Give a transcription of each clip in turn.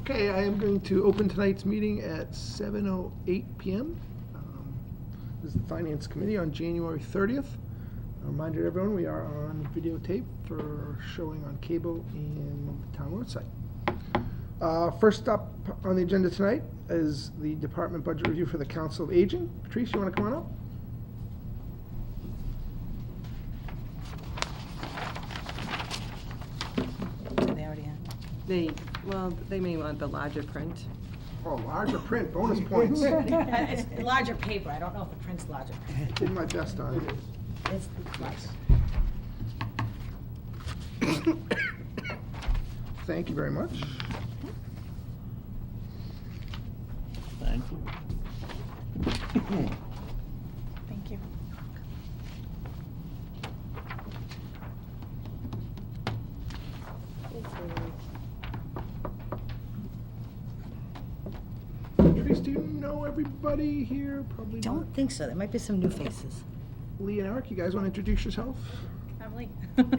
Okay, I am going to open tonight's meeting at 7:08 p.m. This is the Finance Committee on January 30th. A reminder to everyone, we are on videotape for showing on cable and the town website. First up on the agenda tonight is the Department Budget Review for the Council of Aging. Patrice, you want to come on up? They already have. They may want the larger print. Oh, larger print, bonus points. It's larger paper, I don't know if the print's larger. Did my best on it. It's nice. Thank you very much. Thank you. Thank you. Patrice, do you know everybody here? Probably not. Don't think so, there might be some new faces. Lee and Eric, you guys want to introduce yourself? I'm Lee.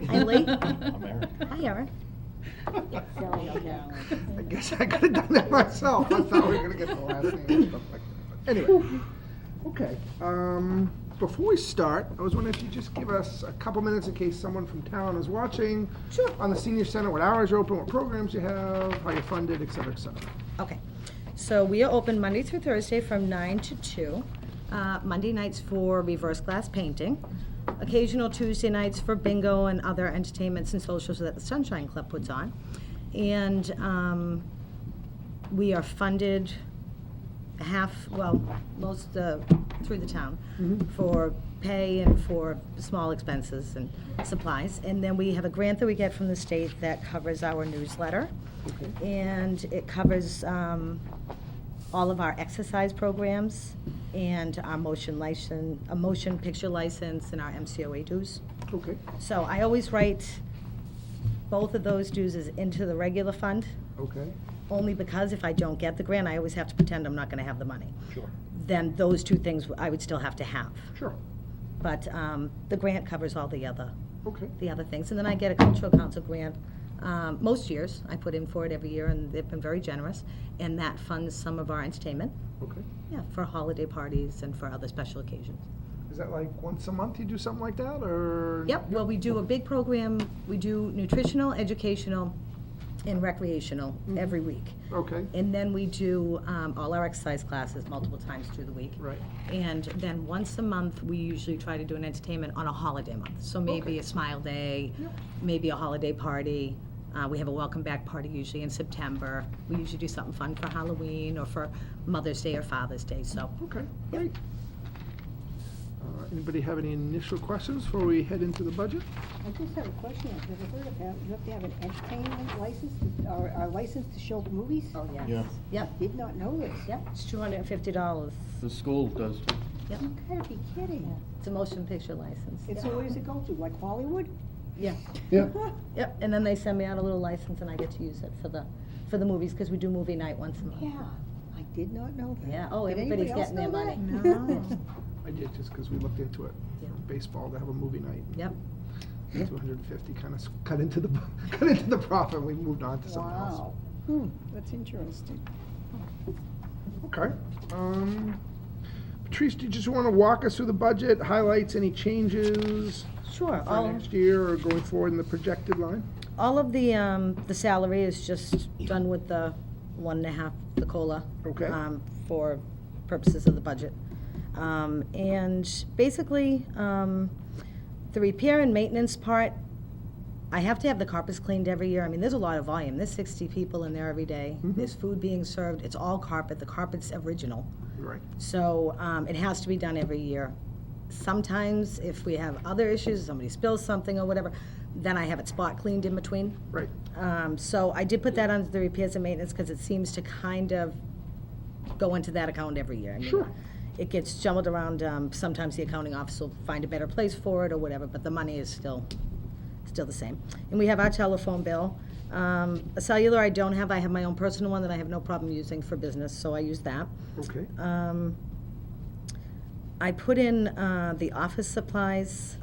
Hi, Lee. I'm Eric. Hi, Eric. I guess I could have done that myself. I thought we were going to get the last name and stuff like that. But anyway, okay. Before we start, I was wondering if you'd just give us a couple minutes in case someone from town is watching. Sure. On the senior center, what hours you're open, what programs you have, how you're funded, et cetera, et cetera. Okay, so we are open Monday through Thursday from 9 to 2. Monday nights for reverse glass painting. Occasional Tuesday nights for bingo and other entertainments and socials that the Sunshine Club puts on. And we are funded most through the town for pay and for small expenses and supplies. And then we have a grant that we get from the state that covers our newsletter. Okay. And it covers all of our exercise programs and our motion picture license and our MCOA dues. Okay. So I always write both of those dues as into the regular fund, Okay. only because if I don't get the grant, I always have to pretend I'm not gonna have the money. Sure. Then those two things I would still have to have. Sure. But the grant covers all the other Okay. things. And then I get a cultural council grant. Most years, I put in for it every year, and they've been very generous, and that funds some of our entertainment, Okay. for holiday parties and for other special occasions. Is that like once a month you do something like that, or? Yep, well, we do a big program, we do nutritional, educational, and recreational every week. Okay. And then we do all our exercise classes multiple times through the week. Right. And then once a month, we usually try to do an entertainment on a holiday month. So maybe Okay. a Smile Day, Yep. maybe a holiday party. We have a welcome back party usually in September. We usually do something fun for Halloween or for Mother's Day or Father's Day, so. Okay, great. Anybody have any initial questions before we head into the budget? I just have a question. I've never heard of that. You have to have an entertainment license or a license to show movies? Oh, yes. Yeah. Yep, Did not know this. yep, it's $250. The school does too. Yep, You gotta be kidding. it's a motion picture license. And so where does it go to? Like Hollywood? Yeah, Yeah. yep, and then they send me out a little license and I get to use it for the movies, because we do movie night once a month. Yeah, I did not know that. Yeah, oh, Did everybody's anybody else getting their know money. that? No. I did, just because we looked into it. Yeah. Baseball, to have a movie night. Yep, 250 kind of cut into the profit. We moved on to something else. Wow. That's interesting. Okay. Patrice, do you just want to walk us through the budget, highlights, any changes sure. for next year or going forward in the projected line? All of the salary is just done with the 1.5, the COLA. Okay. For purposes of the budget. And basically, the repair and maintenance part, I have to have the carpets cleaned every year. I mean, there's a lot of volume. There's 60 people in there every day. There's food being served. It's all carpet. The carpet's original. Right. So it has to be done every year. Sometimes if we have other issues, somebody spills something or whatever, then I have it spot cleaned in between. Right. So I did put that under the repairs and maintenance because it seems to kind of go into that account every year. I mean, Sure. It gets jumbled around. Sometimes the accounting office will find a better place for it or whatever, but the money is still the same. And we have our telephone bill. A cellular I don't have. I have my own personal one that I have no problem using for business, so I use that. Okay. I put in the office supplies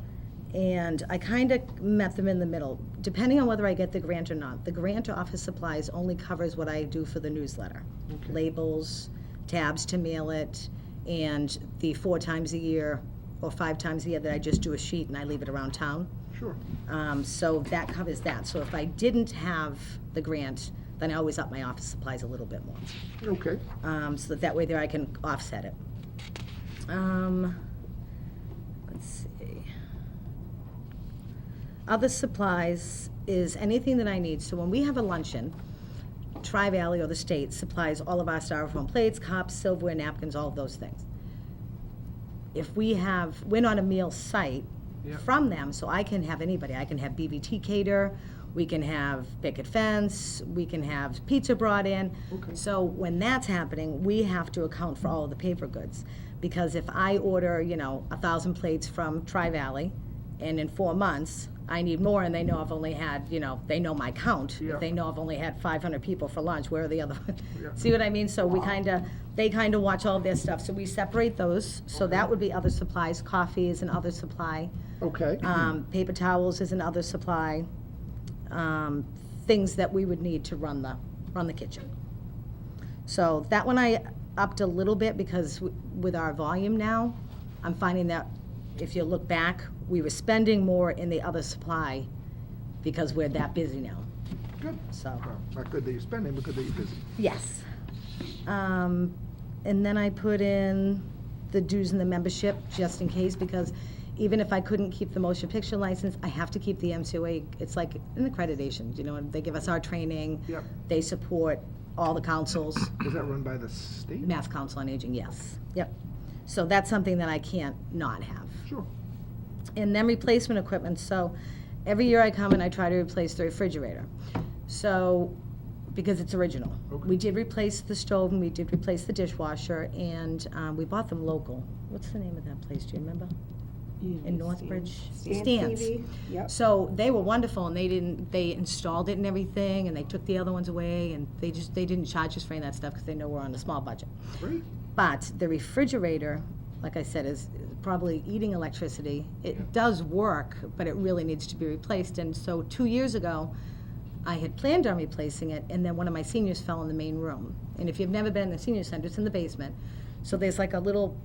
And I kind of met them in the middle, depending on whether I get the grant or not. The grant or office supplies only covers what I do for the newsletter. Okay. Labels, tabs to mail it, and the 4 times a year or 5 times a year that I just do a sheet and I leave it around town. Sure. So that covers that. So if I didn't have the grant, then I always up my office supplies a little bit more. Okay. So that way there I can offset it. Let's see. Other supplies is anything that I need. So when we have a luncheon, Tri-Valley or the state supplies all of our styrofoam plates, cups, silverware, napkins, all of those things. If we're not a meal site Yep. from them, so I can have anybody. I can have BVT cater, we can have picket fence, we can have pizza brought in. Okay. So when that's happening, we have to account for all of the paper goods. Because if I order, 1,000 plates from Tri-Valley, and in 4 months, I need more, and they know I've only had, they know my count. Yeah. If they know I've only had 500 people for lunch, where are the other? Yeah. See what I mean? So they kind of watch all of their stuff, so we separate those. So that would be other supplies. Coffee is an other supply. Okay. Paper towels is another supply. Things that we would need to run the kitchen. So that one I upped a little bit because with our volume now, I'm finding that if you look back, we were spending more in the other supply because we're that busy now. Good. So, Well, not good that you're spending, but good that you're busy. yes. And then I put in the dues and the membership just in case, because even if I couldn't keep the motion picture license, I have to keep the MCOA. It's like an accreditation, they give us our training. Yep. They support all the councils. Is that run by the state? Mass Council on Aging, yes. Yep. So that's something that I can't not have. Sure. And then replacement equipment. So every year I come and I try to replace the refrigerator. So, because it's original. Okay. We did replace the stove and we did replace the dishwasher, and we bought them local. What's the name of that place, do you remember? In Northbridge? Stan Stans. TV, yep. So they were wonderful, and they installed it and everything, and they took the other ones away, and they didn't charge us for any of that stuff because they know we're on a small budget. Great. But the refrigerator, like I said, is probably eating electricity. It does work, but it really needs to be replaced. And so 2 years ago, I had planned on replacing it, and then one of my seniors fell in the main room. And if you've never been in the senior center, it's in the basement. So there's like a little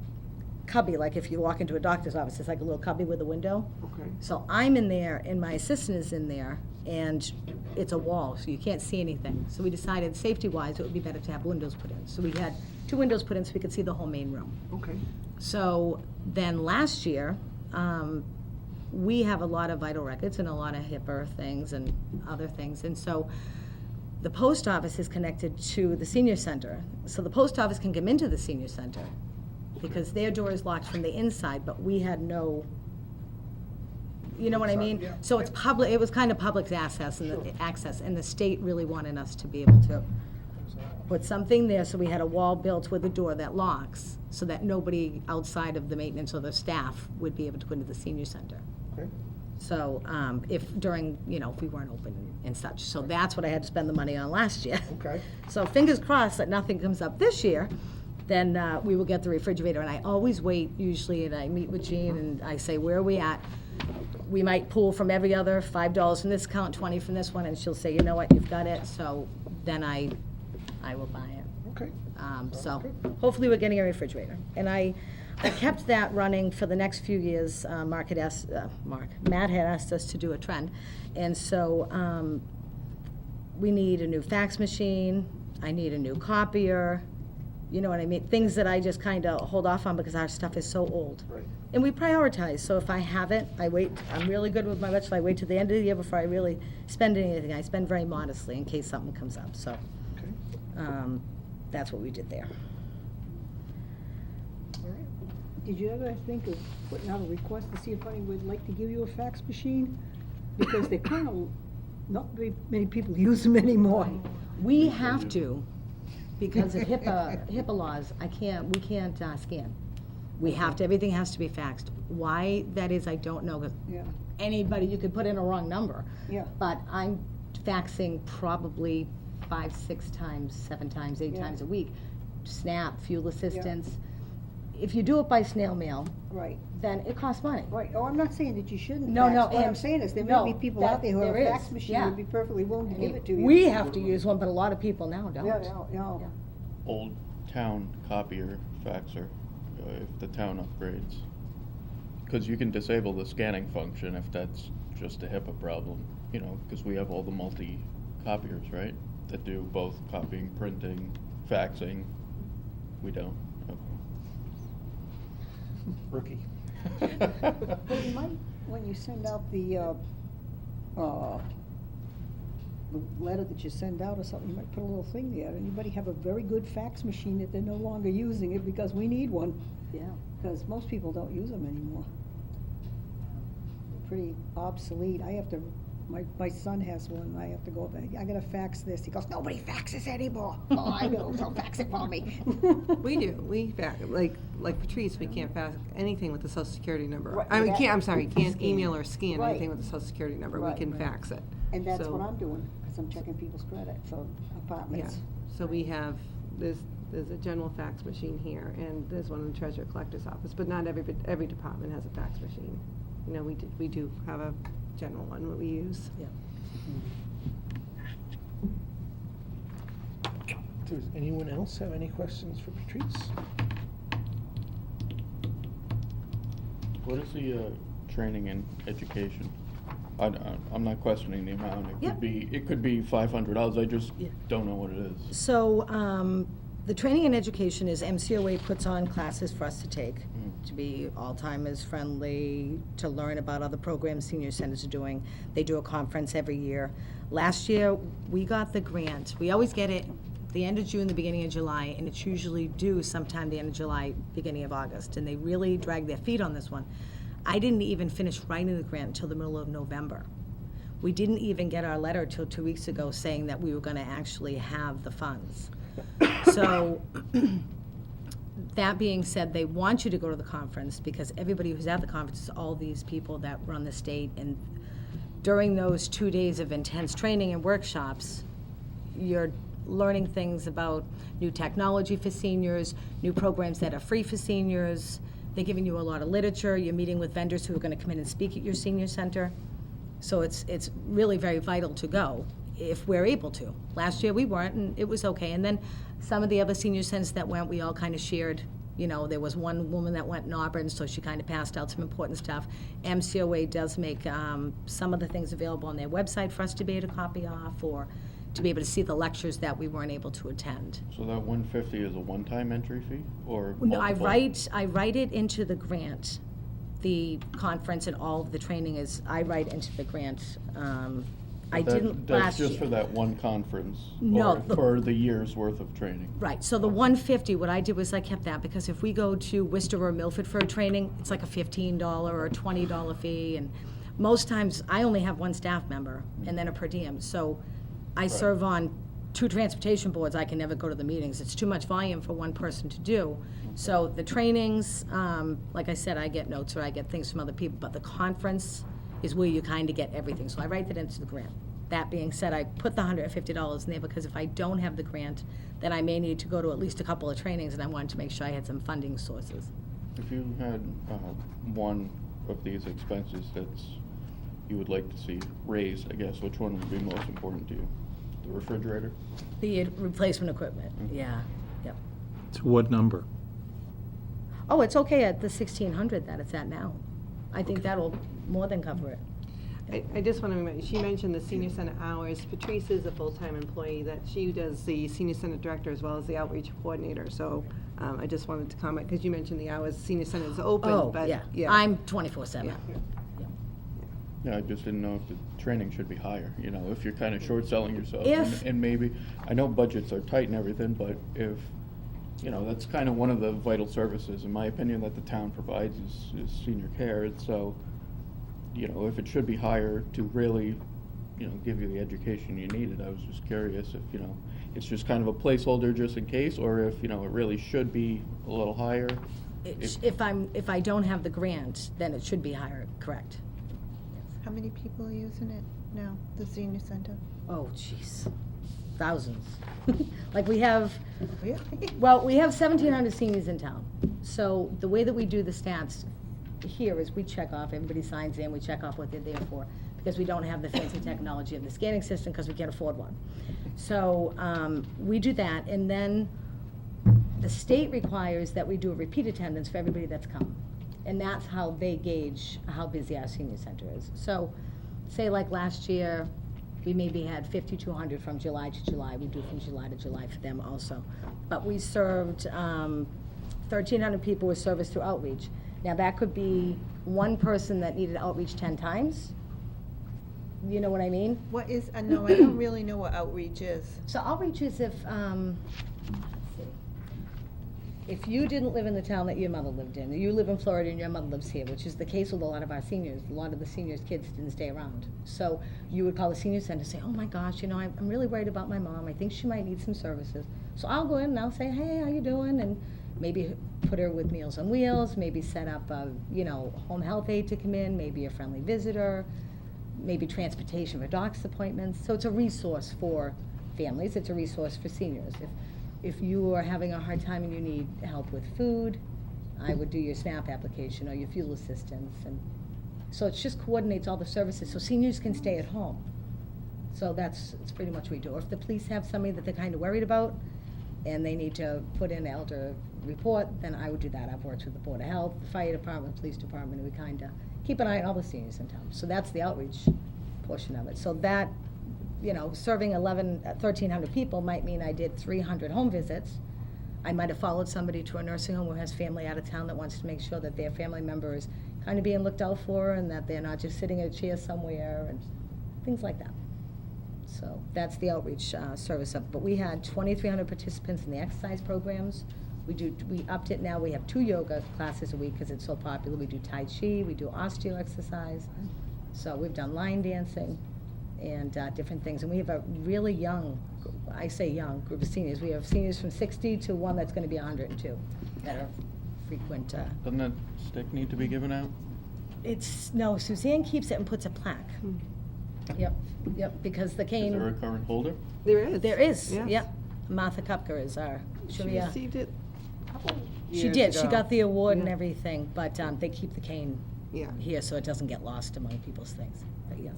cubby, like if you walk into a doctor's office, it's like a little cubby with a window. Okay. So I'm in there, and my assistant is in there, and it's a wall, so you can't see anything. So we decided, safety-wise, it would be better to have windows put in. So we had 2 windows put in so we could see the whole main room. Okay. So then last year, we have a lot of vital records and a lot of HIPAA things and other things. And so the post office is connected to the senior center. So the post office can come into the senior center because their door is locked from the inside, but we had no, you know what I mean? Yeah. So it's public, it was kind of public access, and the state really wanted us to be able to put something there, so we had a wall built with a door that locks, so that nobody outside of the maintenance or the staff would be able to go into the senior center. Okay. So, if during, if we weren't open and such. So that's what I had to spend the money on last year. Okay. So fingers crossed that nothing comes up this year, then we will get the refrigerator. And I always wait usually, and I meet with Jean and I say, where are we at? We might pull from every other, $5 from this account, 20 from this one, and she'll say, you know what, you've got it. So then I will buy it. Okay. So good. hopefully we're getting a refrigerator. And I kept that running for the next few years. Matt had asked us to do a trend. And so we need a new fax machine. I need a new copier. You know what I mean? Things that I just kind of hold off on because our stuff is so old. Right. And we prioritize. So if I have it, I wait. I'm really good with my budget. I wait till the end of the year before I really spend anything. I spend very modestly in case something comes up. So Okay. that's what we did there. All right. Did you ever think of putting out a request to see if anyone would like to give you a fax machine? Because they're kind of, not very many people use them anymore. We have to, because of HIPAA laws, we can't scan. We have to, everything has to be faxed. Why that is, I don't know, 'cause Yeah, anybody, you could put in a wrong number. yeah. But I'm faxing probably 5, 6 times, 7 times, 8 Yeah. times a week. SNAP, fuel assistance. if you do it by snail mail, Right, then it costs money. right. Oh, I'm not saying that you shouldn't No, fax. no, What I'm and- saying is there no, may be people that- out there who have there a is, fax machine yeah. and be perfectly willing to give it to you. We have to use one, but a lot of people now don't. Yeah, yeah. Old town copier faxer, if the town upgrades. Because you can disable the scanning function if that's just a HIPAA problem, you know, because we have all the multi-copiers, right? That do both copying, printing, faxing. We don't. Okay. Rookie. Well, you might, when you send out the letter that you send out or something, you might put a little thing there. Anybody have a very good fax machine that they're no longer using it because we need one? Yeah. Because most people don't use them anymore. They're pretty obsolete. I have to, my son has one, I have to go, I gotta fax this. He goes, nobody faxes anymore. Oh, I know, so fax it for me. We do, we fax, like Patrice, we can't fax anything with the social security number. Right, I mean, that- can't, I'm sorry, can't Scan. email or scan Right. anything with the social security number, we Right, can right. fax it. And that's So- what I'm doing, because I'm checking people's credit, so Yeah, apartments. so we have, there's a general fax machine here, and there's one in the treasurer collector's office, but not every department has a fax machine. You know, we do have a general one that we use. Yeah. Does anyone else have any questions for Patrice? What is the training and education? I'm not questioning the amount. Yep. It could be $500. I just Yeah. don't know what it is. So, the training and education is MCOA puts on classes for us to take, to be Alzheimer's friendly, to learn about other programs senior centers are doing. They do a conference every year. Last year, we got the grant. We always get it the end of June, the beginning of July, and it's usually due sometime the end of July, beginning of August. And they really drag their feet on this one. I didn't even finish writing the grant until the middle of November. We didn't even get our letter till 2 weeks ago saying that we were gonna actually have the funds. So, that being said, they want you to go to the conference because everybody who's at the conference is all these people that run the state. And during those 2 days of intense training and workshops, you're learning things about new technology for seniors, new programs that are free for seniors. They're giving you a lot of literature. You're meeting with vendors who are going to come in and speak at your senior center. So it's really very vital to go if we're able to. Last year we weren't, and it was okay. And then some of the other senior centers that went, we all kind of shared. You know, there was one woman that went in Auburn, so she kind of passed out some important stuff. MCOA does make some of the things available on their website for us to be able to copy off or to be able to see the lectures that we weren't able to attend. So that $150 is a one-time entry fee or No, I multiple? write it into the grant. The conference and all of the training is, I write into the grant. I But that- didn't last year. That's just for that one conference? No, Or the- for the year's worth of training? Right, so the 150, what I did was I kept that, because if we go to Worcester or Milford for a training, it's like a $15 or a $20 fee, and most times, I only have one staff member, and then a per diem, so I serve on 2 transportation boards, I can never go to the meetings, it's too much volume for one person to do. So the trainings, like I said, I get notes or I get things from other people, but the conference is where you kind of get everything, so I write that into the grant. That being said, I put the $150 in there because if I don't have the grant, then I may need to go to at least a couple of trainings, and I wanted to make sure I had some funding sources. If you had one of these expenses that's, you would like to see raised, I guess, which one would be most important to you? The refrigerator? The replacement equipment, yeah, yep. To what number? Oh, it's okay at the 1,600 that it's at now. I think that'll more than cover it. I just want to remember, she mentioned the senior center hours. Patrice is a full-time employee that she does the senior center director as well as the outreach coordinator. So I just wanted to comment, because you mentioned the hours senior center is open, Oh, but yeah, I'm 24/7. Yeah. Yeah, I just didn't know if the training should be higher, you know, if you're kind of short selling yourself. If- And maybe, I know budgets are tight and everything, but if, you know, that's kind of one of the vital services, in my opinion, that the town provides is senior care. And so, you know, if it should be higher to really, you know, give you the education you needed, I was just curious if, you know, it's just kind of a placeholder just in case, or if, you know, it really should be a little higher. If I don't have the grant, then it should be higher, correct? How many people are using it now, the senior center? Oh, jeez, thousands. Like we have, Really? well, we have 1,700 seniors in town. So the way that we do the stats here is we check off, everybody signs in, we check off what they're there for, because we don't have the fancy technology of the scanning system, because we can't afford one. So we do that, and then the state requires that we do a repeat attendance for everybody that's come. And that's how they gauge how busy our senior center is. So, say like last year, we maybe had 5,200 from July to July. We do from July to July for them also. But we served, 1,300 people with service through outreach. Now, that could be one person that needed outreach 10 times. You know what I mean? What is, no, I don't really know what outreach is. So outreach is if, let's see. If you didn't live in the town that your mother lived in, or you live in Florida and your mother lives here, which is the case with a lot of our seniors, a lot of the seniors' kids didn't stay around. So you would call the senior center and say, oh my gosh, you know, I'm really worried about my mom, I think she might need some services. So I'll go in and I'll say, hey, how you doing? And maybe put her with Meals on Wheels, maybe set up a, you know, home health aide to come in, maybe a friendly visitor, maybe transportation for doctor's appointments. So it's a resource for families, it's a resource for seniors. If you are having a hard time and you need help with food, I would do your SNAP application or your fuel assistance. And so it just coordinates all the services so seniors can stay at home. So it's pretty much what we do. Or if the police have somebody that they're kind of worried about and they need to put in an elder report, then I would do that. I've worked with the Board of Health, the Fire Department, Police Department, and we kind of keep an eye on all the seniors in town. So that's the outreach portion of it. So that, you know, serving 1,300 people might mean I did 300 home visits. I might have followed somebody to a nursing home who has family out of town that wants to make sure that their family member is kind of being looked out for and that they're not just sitting in a chair somewhere and things like that. So that's the outreach service of. But we had 2,300 participants in the exercise programs. We upped it now. We have 2 yoga classes a week because it's so popular. We do Tai Chi, we do osteo exercise. So we've done line dancing and different things. And we have a really young, I say young, group of seniors. We have seniors from 60 to one that's going to be 102 that are frequent. Doesn't that stick need to be given out? No, Suzanne keeps it and puts a plaque. Yep, because the Is cane. there a current holder? There is. There is, Yes. yep. Martha Kupka is our, She we, received it a couple she years did, she ago. got the award and Yeah. everything, but they keep the cane Yeah. here so it doesn't get lost among people's things, but yes.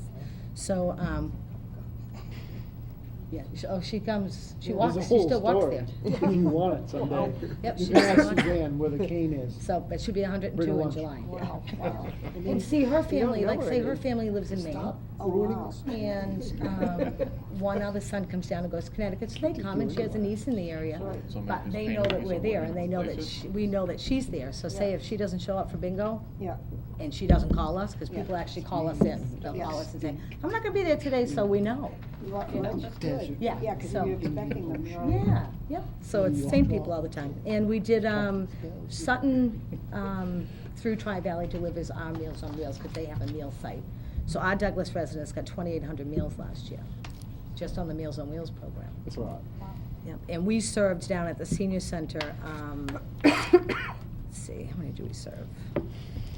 So, yeah, she comes, she walks, she still walks there. You want it someday. Yep, You she can ask does. Suzanne where the cane is. So, that should be 102 Bring a in lunch. July. Wow, wow. And see, her family, know like, say her already. family lives in Maine. Stop Oh, ruining wow. this. And one other son comes down and goes to Connecticut, so they come, and she has a niece in the area. So make But this they paint know that piece we're of there, wood and they in know that, places. we know that she's there. So say if she doesn't show up for bingo, Yeah, and she doesn't call us, because Yeah. people actually call us in. They'll call Yes. us and say, I'm not gonna be there today, so we know. well, that's good. Yeah, Yeah, because so- you're expecting them, you're. Yeah, yep. So it's the same people all the time. And we did, Sutton, through Tri-Valley delivers our Meals on Wheels, because they have a meal site. So our Douglas residents got 2,800 meals last year, just on the Meals on Wheels program. That's a lot. Yep, and we served down at the senior center, let's see, how many do we serve?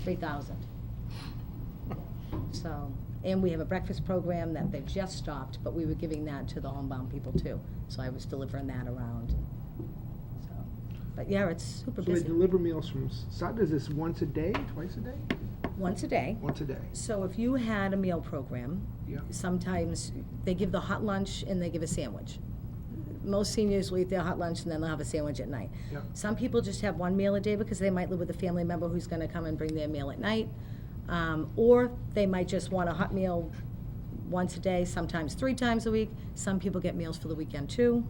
3,000. So, and we have a breakfast program that they've just stopped, but we were giving that to the homebound people too. So I was delivering that around. So, but yeah, it's super So they busy. deliver meals from Sutton, is this once a day, twice a day? Once a day. Once a day. So if you had a meal program, Yeah. sometimes they give the hot lunch and they give a sandwich. Most seniors will eat their hot lunch and then they'll have a sandwich at night. Yeah. Some people just have one meal a day because they might live with a family member who's gonna come and bring their meal at night. Or they might just want a hot meal once a day, sometimes 3 times a week. Some people get meals for the weekend too.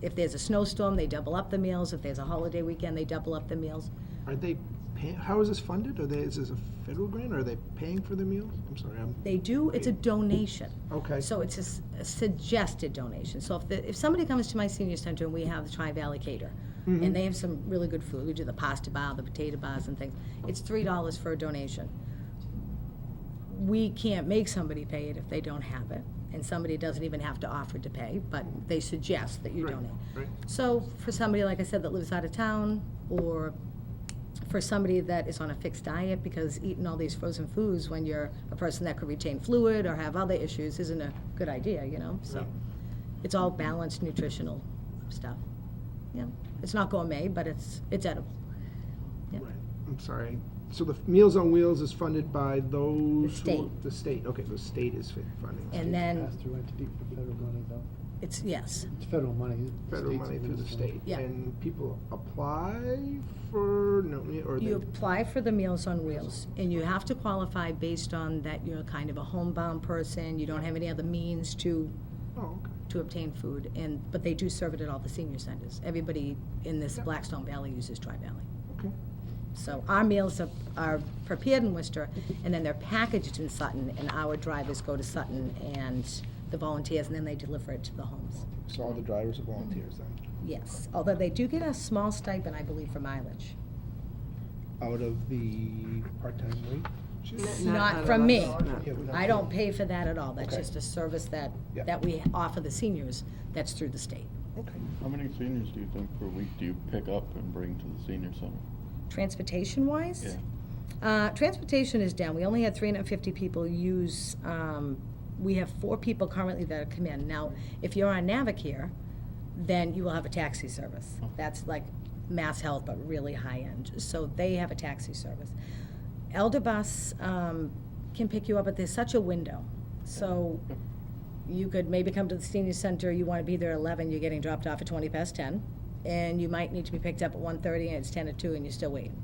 If there's a snowstorm, they double up the meals. If there's a holiday weekend, they double up the meals. Are they paying, how is this funded? Is this a federal grant, or are they paying for the meals? I'm sorry, They do, it's a donation. okay. So it's a suggested donation. So if somebody comes to my senior center and we have the Tri-Valley Cater, Mhm. and they have some really good food, we do the pasta bar, the potato bars and things, it's $3 for a donation. We can't make somebody pay it if they don't have it, and somebody doesn't even have to offer to pay, but they suggest that you Right, donate. right. So for somebody, like I said, that lives out of town, or for somebody that is on a fixed diet, because eating all these frozen foods when you're a person that could retain fluid or have other issues isn't a good idea, you know? So Right. it's all balanced nutritional stuff. Yeah, it's not gourmet, but it's edible. Yep. Right. I'm sorry. So the Meals on Wheels is funded by those? The state. The state, okay, the state is funding. And then Pass-through entity for federal money, though. it's, yes, It's federal money. The Federal state's money through the administering state. Yeah. And people apply for, no, or they? you apply for the Meals on Wheels, and you have to qualify based on that you're kind of a homebound person, you don't have any other means to Oh, okay. obtain food, but they do serve it at all the senior centers. Everybody in this Yep. Blackstone Valley uses Tri-Valley. Okay. So our meals are prepared in Worcester, and then they're packaged in Sutton, and our drivers go to Sutton and the volunteers, and then they deliver it to the homes. So all the drivers are volunteers then? Yes, although they do get a small stipend, I believe, for mileage. Out of the part-time wage? Not out of from us, me. no. Yeah, we don't I don't pay for that at all. That's Okay. just a service Yeah. that we offer the seniors, that's through the state. Okay. How many seniors do you think per week do you pick up and bring to the senior center? Transportation-wise? Transportation is down. We only had 350 people use, we have 4 people currently that have come in. Now, if you're on Navicare, then you will have a taxi service. That's like Mass Health, but really high-end. So they have a taxi service. Elder Bus can pick you up, but there's such a window. So you could maybe come to the senior center, you want to be there at 11, you're getting dropped off at 10:20, and you might need to be picked up at 1:30, and it's 10 to 2, and you're still waiting.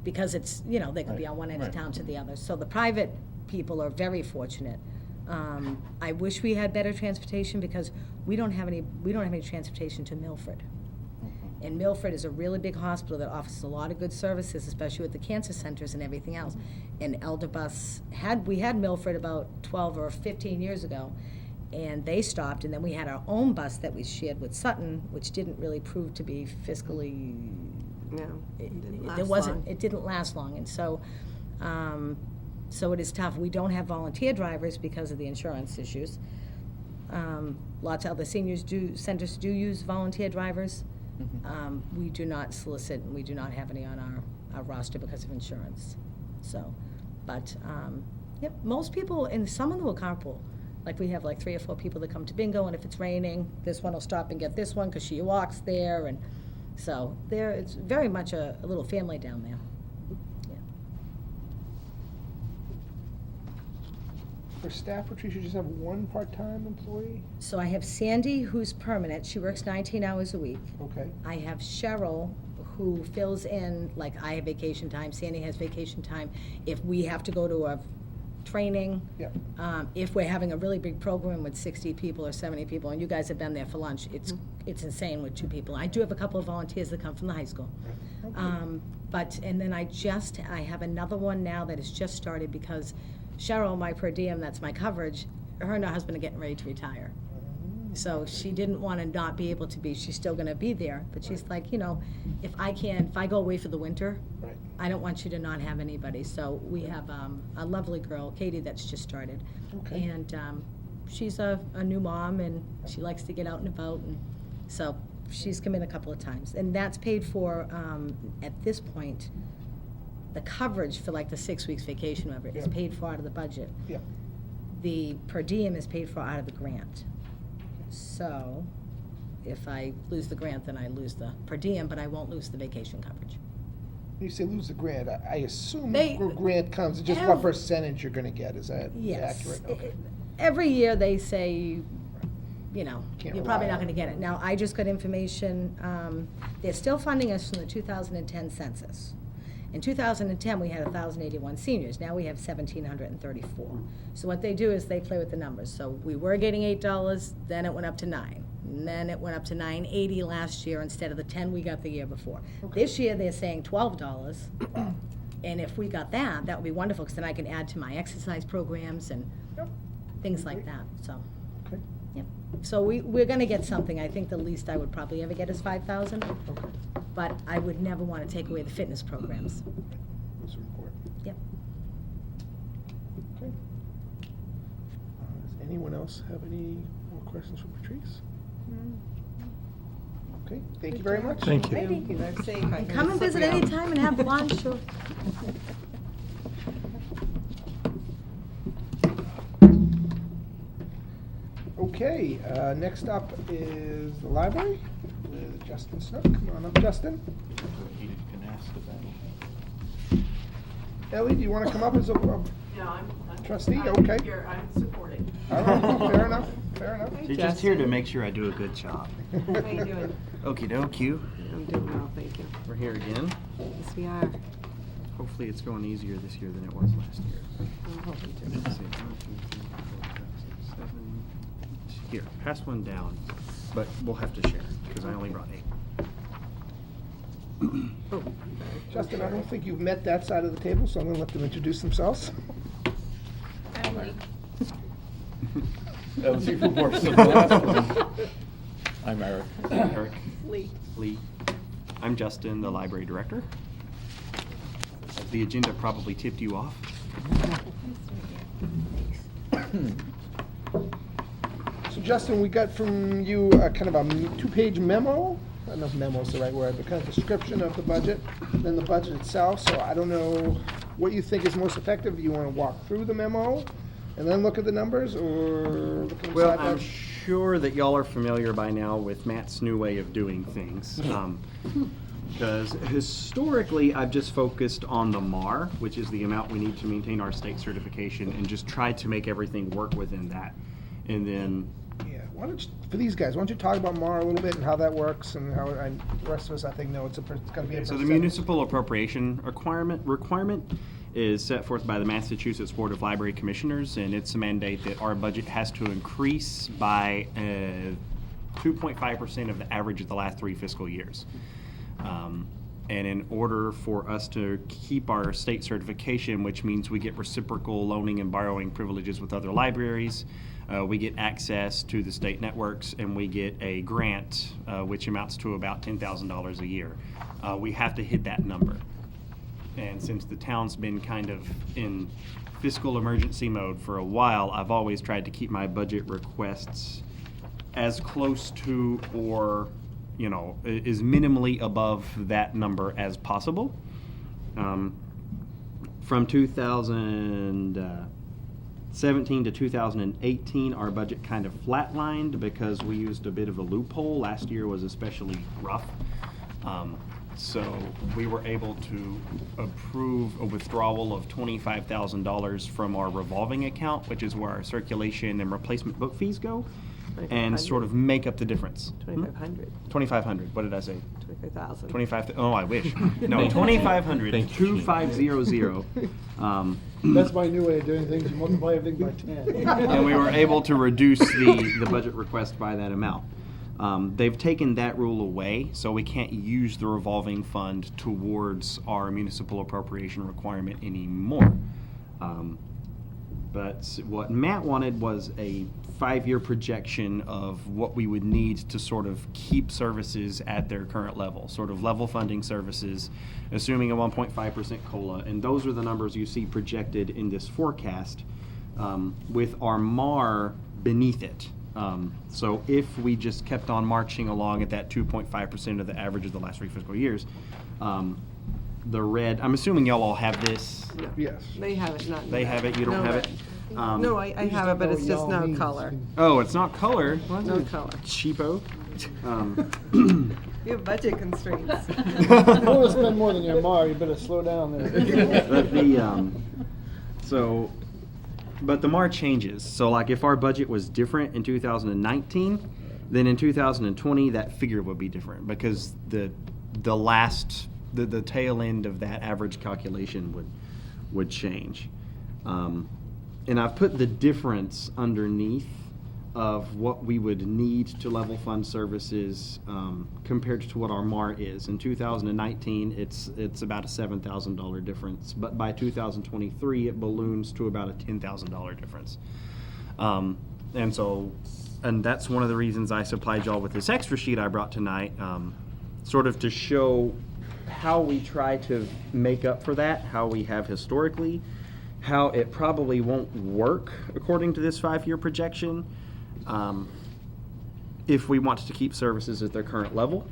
Because it's, they could be Right, on one end of right. town to the other. So the private people are very fortunate. I wish we had better transportation because we don't have any transportation to Milford. And Milford is a really big hospital that offers a lot of good services, especially with the cancer centers and everything else. And Elder Bus we had Milford about 12 or 15 years ago, and they stopped, and then we had our own bus that we shared with Sutton, which didn't really prove to be fiscally, No. it didn't last long, and so, so it is tough. We don't have volunteer drivers because of the insurance issues. Lots of other centers do use volunteer drivers. We do not solicit, and we do not have any on our roster because of insurance. So, but, yep, most people, and some of them will carpool. Like, we have like 3 or 4 people that come to bingo, and if it's raining, this one will stop and get this one because she walks there, and so it's very much a little family down there. Yeah. For staff, Patricia, you just have one part-time employee? So I have Sandy, who's permanent. She works 19 hours a week. Okay. I have Cheryl, who fills in, like, I have vacation time, Sandy has vacation time. If we have to go to a training, Yeah. if we're having a really big program with 60 people or 70 people, and you guys have been there for lunch, it's insane with 2 people. I do have a couple of volunteers that come from the high school. And then I have another one now that has just started because Cheryl, my per diem, that's my coverage, her and her husband are getting ready to retire. So she didn't want to not be able to be, she's still going to be there, but she's like, if I go away for the winter, Right. I don't want you to not have anybody. So we have a lovely girl, Katie, that's just started. Okay. And she's a new mom, and she likes to get out and about, and so she's come in a couple of times. And that's paid for, at this point, the coverage for like the 6 weeks vacation, whatever, is Yeah. paid for out of the budget. Yeah. The per diem is paid for out of the grant. So if I lose the grant, then I lose the per diem, but I won't lose the vacation coverage. You say lose the grant, I assume They- the grant comes, just what percentage you're gonna get, is that Yes. accurate? Okay. Every year they say, you're Can't probably rely not on gonna it. get it. Now, I just got information, they're still funding us from the 2010 census. In 2010, we had 1,081 seniors. Now we have 1,734. So what they do is they play with the numbers. So we were getting $8, then it went up to $9. And then it went up to $9.80 last year instead of the 10 we got the year before. This year, they're saying $12. And if we got that, that would be wonderful, because then I can add to my exercise programs and Yep. things like that, so. Okay. Yep. So we're gonna get something. I think the least I would probably ever get is 5,000, Okay. but I would never wanna take away the fitness programs. Those are important. Yep. Okay. Does anyone else have any more questions for Patrice? Okay, thank you very much. Thank you. Thank you, I'm safe. I can Come and slip visit me out. anytime and have lunch or. Okay, next up is the library with Justin Snook, come on up, Justin. Heated canasta battle. Ellie, do you want to come up as a No, I'm trustee? I'm Okay. here, I'm supporting. All right, fair enough, fair enough. Hey, You're just here to Justin. make sure I do a good job. How you doing? Okey doke. I'm doing well, thank you. We're here again. Yes, we are. Hopefully it's going easier this year than it was last year. I'm hoping to. Let's see, 1, 2, 3, 4, 5, 6, 7, 8. Here, pass one down, but we'll have to share, because I only brought 8. Oh, Justin, I don't think you've met that side of the table, so I'm going to let them introduce themselves. That was even worse than the last one. I'm Eric. Eric. Lee. Lee. I'm Justin, the library director. The agenda probably tipped you off. So Justin, we got from you kind of a 2-page memo. I don't know if memo's the right word, but kind of description of the budget, then the budget itself. So I don't know what you think is most effective. Do you want to walk through the memo and then look at the numbers, or look at them Well, side by I'm sure that y'all are familiar by now with Matt's new way of doing things. Because historically, I've just focused on the MAR, which is the amount we need to maintain our state certification, and just tried to make everything work within that. And then, Yeah, why don't you, for these guys, why don't you talk about MAR a little bit and how that works, and how the rest of us, I think, know it's going to be a so the percentage. municipal appropriation requirement is set forth by the Massachusetts Board of Library Commissioners, and it's a mandate that our budget has to increase by 2.5% of the average of the last 3 fiscal years. And in order for us to keep our state certification, which means we get reciprocal loaning and borrowing privileges with other libraries, we get access to the state networks, and we get a grant, which amounts to about $10,000 a year. We have to hit that number. And since the town's been kind of in fiscal emergency mode for a while, I've always tried to keep my budget requests as close to, or is minimally above that number as possible. From 2017 to 2018, our budget kind of flatlined because we used a bit of a loophole. Last year was especially rough. So we were able to approve a withdrawal of $25,000 from our revolving account, which is where our circulation and replacement book fees go, and sort of make up the difference. 2,500, 2,500. What did I say? 25,000. 25. Oh, I wish. No, 2,500. 2,500. That's my new way of doing things. You multiply everything by 10. And we were able to reduce the budget request by that amount. They've taken that rule away, so we can't use the revolving fund towards our municipal appropriation requirement anymore. But what Matt wanted was a 5-year projection of what we would need to sort of keep services at their current level, sort of level funding services, assuming a 1.5% COLA. And those are the numbers you see projected in this forecast, with our MAR beneath it. So if we just kept on marching along at that 2.5% of the average of the last 3 fiscal years, the red, I'm assuming y'all all have this. Yes. They have it, not. They have it, you don't have it? No, I have it, but it's just no color. Oh, it's not color. No color. Cheapo. You have budget constraints. If you want to spend more than your MAR, you better slow down there. But but the MAR changes. So like if our budget was different in 2019, then in 2020 that figure would be different, because the tail end of that average calculation would change. And I've put the difference underneath of what we would need to level fund services compared to what our MAR is. In 2019, it's about a $7,000 difference, but by 2023, it balloons to about a $10,000 difference. And that's one of the reasons I supplied y'all with this extra sheet I brought tonight, sort of to show how we try to make up for that, how we have historically, how it probably won't work according to this 5-year projection, if we want to keep services at their current level.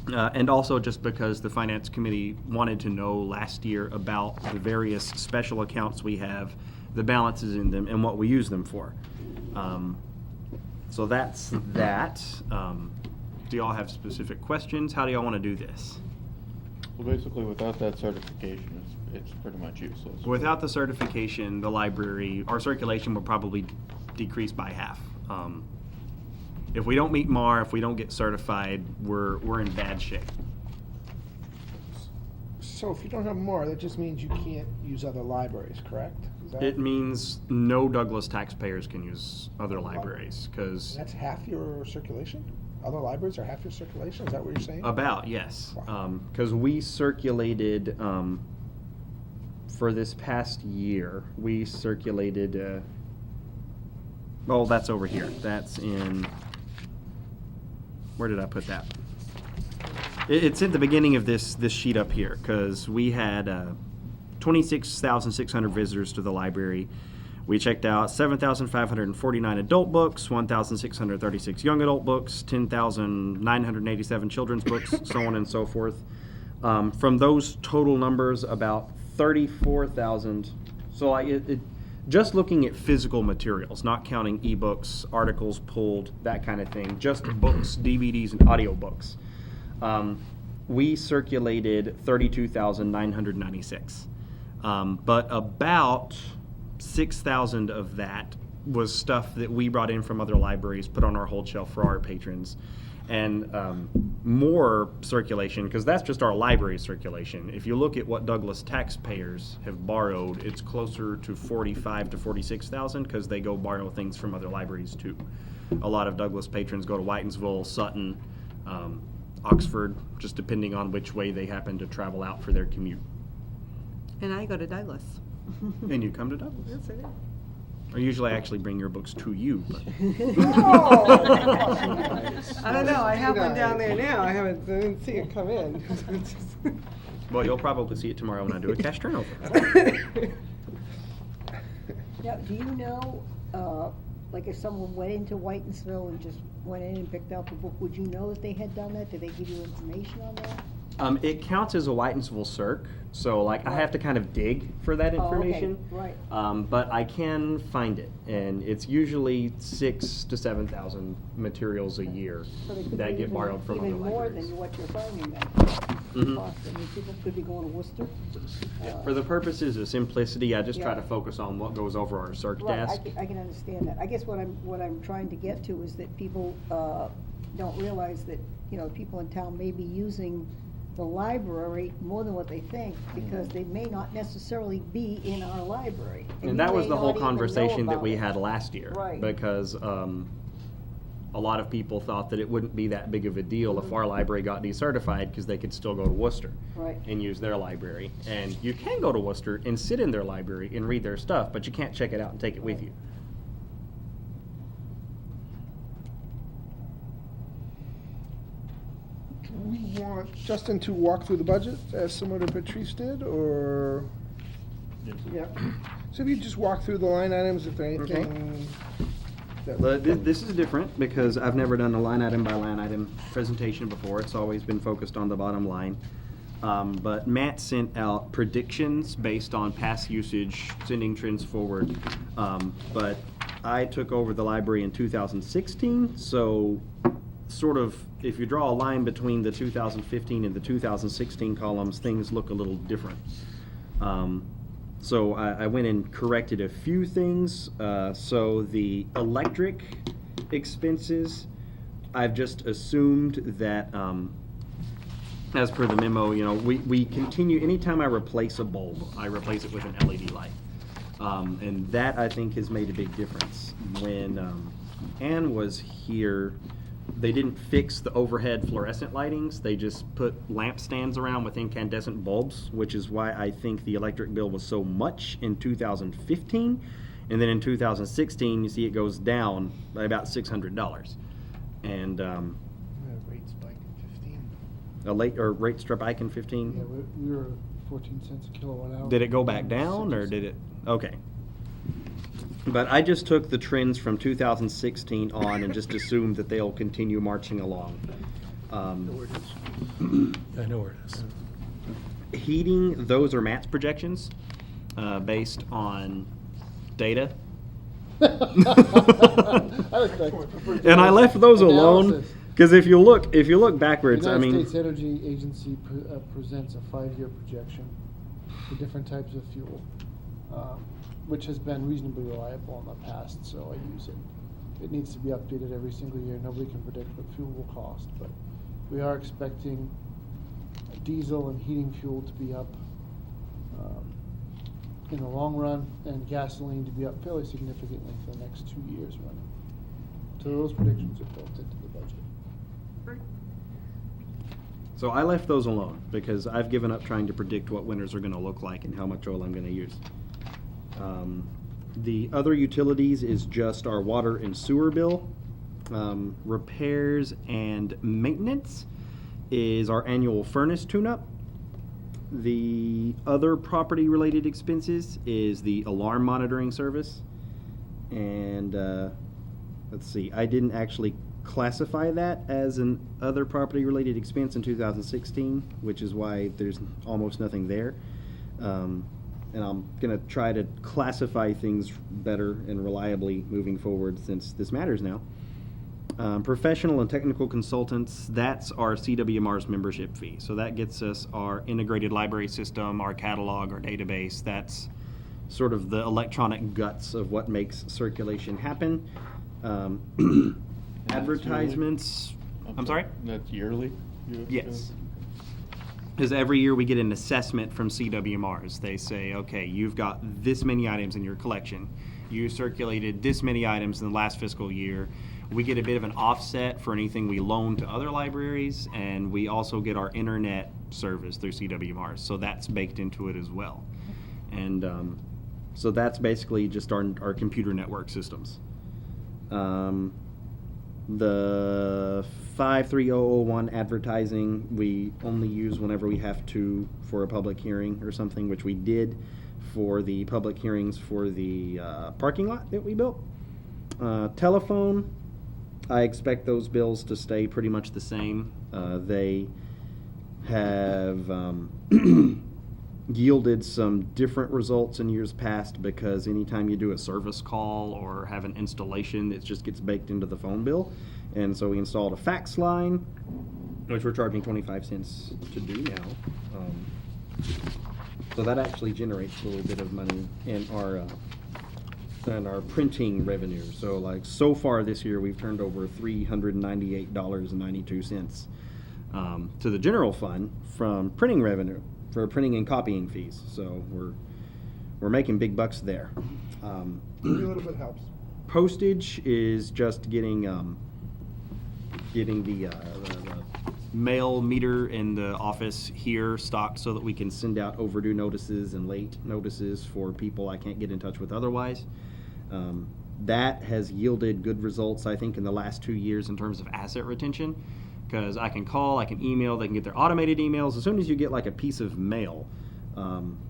And also just because the Finance Committee wanted to know last year about the various special accounts we have, the balances in them, and what we use them for. So that's that. Do y'all have specific questions? How do y'all want to do this? Well, basically, without that certification, it's pretty much useless. Without the certification, the library, our circulation would probably decrease by half. If we don't meet MAR, if we don't get certified, we're in bad shape. So if you don't have more, that just means you can't use other libraries, correct? Is that- It means no Douglas taxpayers can use other libraries, because That's half your circulation? Other libraries are half your circulation? Is that what you're saying? about, yes. Wow. Because we circulated, for this past year, we circulated, oh, that's over here. That's in, where did I put that? It's at the beginning of this sheet up here, because we had 26,600 visitors to the library. We checked out 7,549 adult books, 1,636 young adult books, 10,987 children's books, so on and so forth. From those total numbers, about 34,000. So just looking at physical materials, not counting ebooks, articles pulled, that kind of thing, just books, DVDs, and audiobooks. We circulated 32,996. But about 6,000 of that was stuff that we brought in from other libraries, put on our hold shelf for our patrons. And more circulation, because that's just our library circulation. If you look at what Douglas taxpayers have borrowed, it's closer to 45 to 46,000, because they go borrow things from other libraries too. A lot of Douglas patrons go to Whitensville, Sutton, Oxford, just depending on which way they happen to travel out for their commute. And I go to Douglas. And you come to Douglas. Yes, I do. Or usually I actually bring your books to you. But I don't know, I have one down there now, I didn't see it come in. well, you'll probably see it tomorrow when I do a cash turnover. Now, do you know, like if someone went into Whitensville and just went in and picked out the book, would you know that they had done that? Did they give you information on that? It counts as a Whitensville circ, so like I have to kind of dig for that Oh, okay, information. right. But I can find it, and it's usually 6,000 to 7,000 materials a year So they could that be get even- borrowed from other even more libraries. than what you're finding then. Mhm. Cost. I mean, people could be going to Worcester. For the purposes of simplicity, I just try Yeah. to focus on what goes over our circ Right, desk. I can understand that. I guess what I'm trying to get to is that people don't realize that, you know, people in town may be using the library more than what they think, because they may not necessarily be in our library. And you that was may the not whole even know conversation that about we it. had last year. Right. Because a lot of people thought that it wouldn't be that big of a deal if our library got decertified, because they could still go to Worcester Right. and use their library. And you can go to Worcester and sit in their library and read their stuff, but you can't check it out and take it with you. Do we want Justin to walk through the budget as similar to Patrice did, or? Yeah. So if you just walk through the line items, if there anything. that- But this is different, because I've never done a line item by line item presentation before. It's always been focused on the bottom line. But Matt sent out predictions based on past usage, sending trends forward. But I took over the library in 2016, so sort of, if you draw a line between the 2015 and the 2016 columns, things look a little different. So I went and corrected a few things. So the electric expenses, I've just assumed that, as per the memo, you know, we continue, anytime I replace a bulb, I replace it with an LED light. And that, I think, has made a big difference. When Ann was here, they didn't fix the overhead fluorescent lightings. They just put lamp stands around with incandescent bulbs, which is why I think the electric bill was so much in 2015. And then in 2016, you see it goes down by about $600. And Rate spike in 15. rate spike in 15. Yeah, we were 14 cents a kilowatt hour. Did it go back down, or did it? Okay. But I just took the trends from 2016 on and just assumed that they'll continue marching along. I know where it is. Heating, those are Matt's projections, based on data. I respect. And I left those alone. Analysis. Because if you look backwards, I mean. United States Energy Agency presents a 5-year projection for different types of fuel, which has been reasonably reliable in the past, so I use it. It needs to be updated every single year. Nobody can predict what fuel will cost, but we are expecting diesel and heating fuel to be up in the long run, and gasoline to be up fairly significantly for the next 2 years running. So those predictions are built into the budget. So I left those alone because I've given up trying to predict what winters are going to look like and how much oil I'm going to use. The other utilities is just our water and sewer bill. Repairs and maintenance is our annual furnace tune-up. The other property-related expenses is the alarm monitoring service. And let's see, I didn't actually classify that as an other property-related expense in 2016, which is why there's almost nothing there. And I'm going to try to classify things better and reliably moving forward since this matters now. Professional and technical consultants, that's our CWMR's membership fee. So that gets us our integrated library system, our catalog, our database. That's sort of the electronic guts of what makes circulation happen. Advertisements, I'm sorry? That's yearly? Yes. Because every year we get an assessment from CWMRs. They say, okay, you've got this many items in your collection. You circulated this many items in the last fiscal year. We get a bit of an offset for anything we loan to other libraries, and we also get our internet service through CWMRs. So that's baked into it as well. And so that's basically just our computer network systems. The 53001 advertising, we only use whenever we have to for a public hearing or something, which we did for the public hearings for the parking lot that we built. Telephone, I expect those bills to stay pretty much the same. They have yielded some different results in years past because anytime you do a service call or have an installation, it just gets baked into the phone bill. And so we installed a fax line, which we're charging 25 cents to do now. So that actually generates a little bit of money in our printing revenue. So like so far this year, we've turned over $398.92 to the general fund from printing revenue for printing and copying fees. So we're making big bucks there. Every little bit helps. Postage is just getting the mail meter in the office here stocked so that we can send out overdue notices and late notices for people I can't get in touch with otherwise. That has yielded good results, I think, in the last 2 years in terms of asset retention, because I can call, I can email, they can get their automated emails. As soon as you get like a piece of mail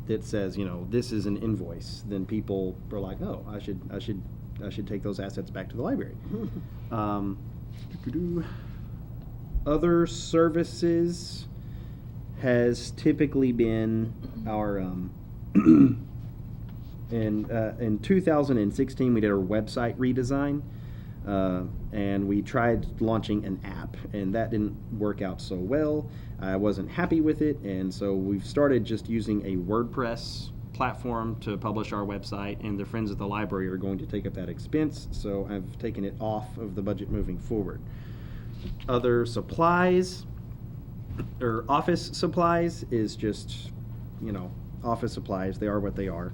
that says, you know, this is an invoice, then people are like, oh, I should take those assets back to the library. Other services has typically been our in 2016 we did our website redesign, and we tried launching an app, and that didn't work out so well. I wasn't happy with it, and so we've started just using a WordPress platform to publish our website, and the Friends of the Library are going to take up that expense, so I've taken it off of the budget moving forward. Other supplies, or office supplies, is just, you know, office supplies. They are what they are.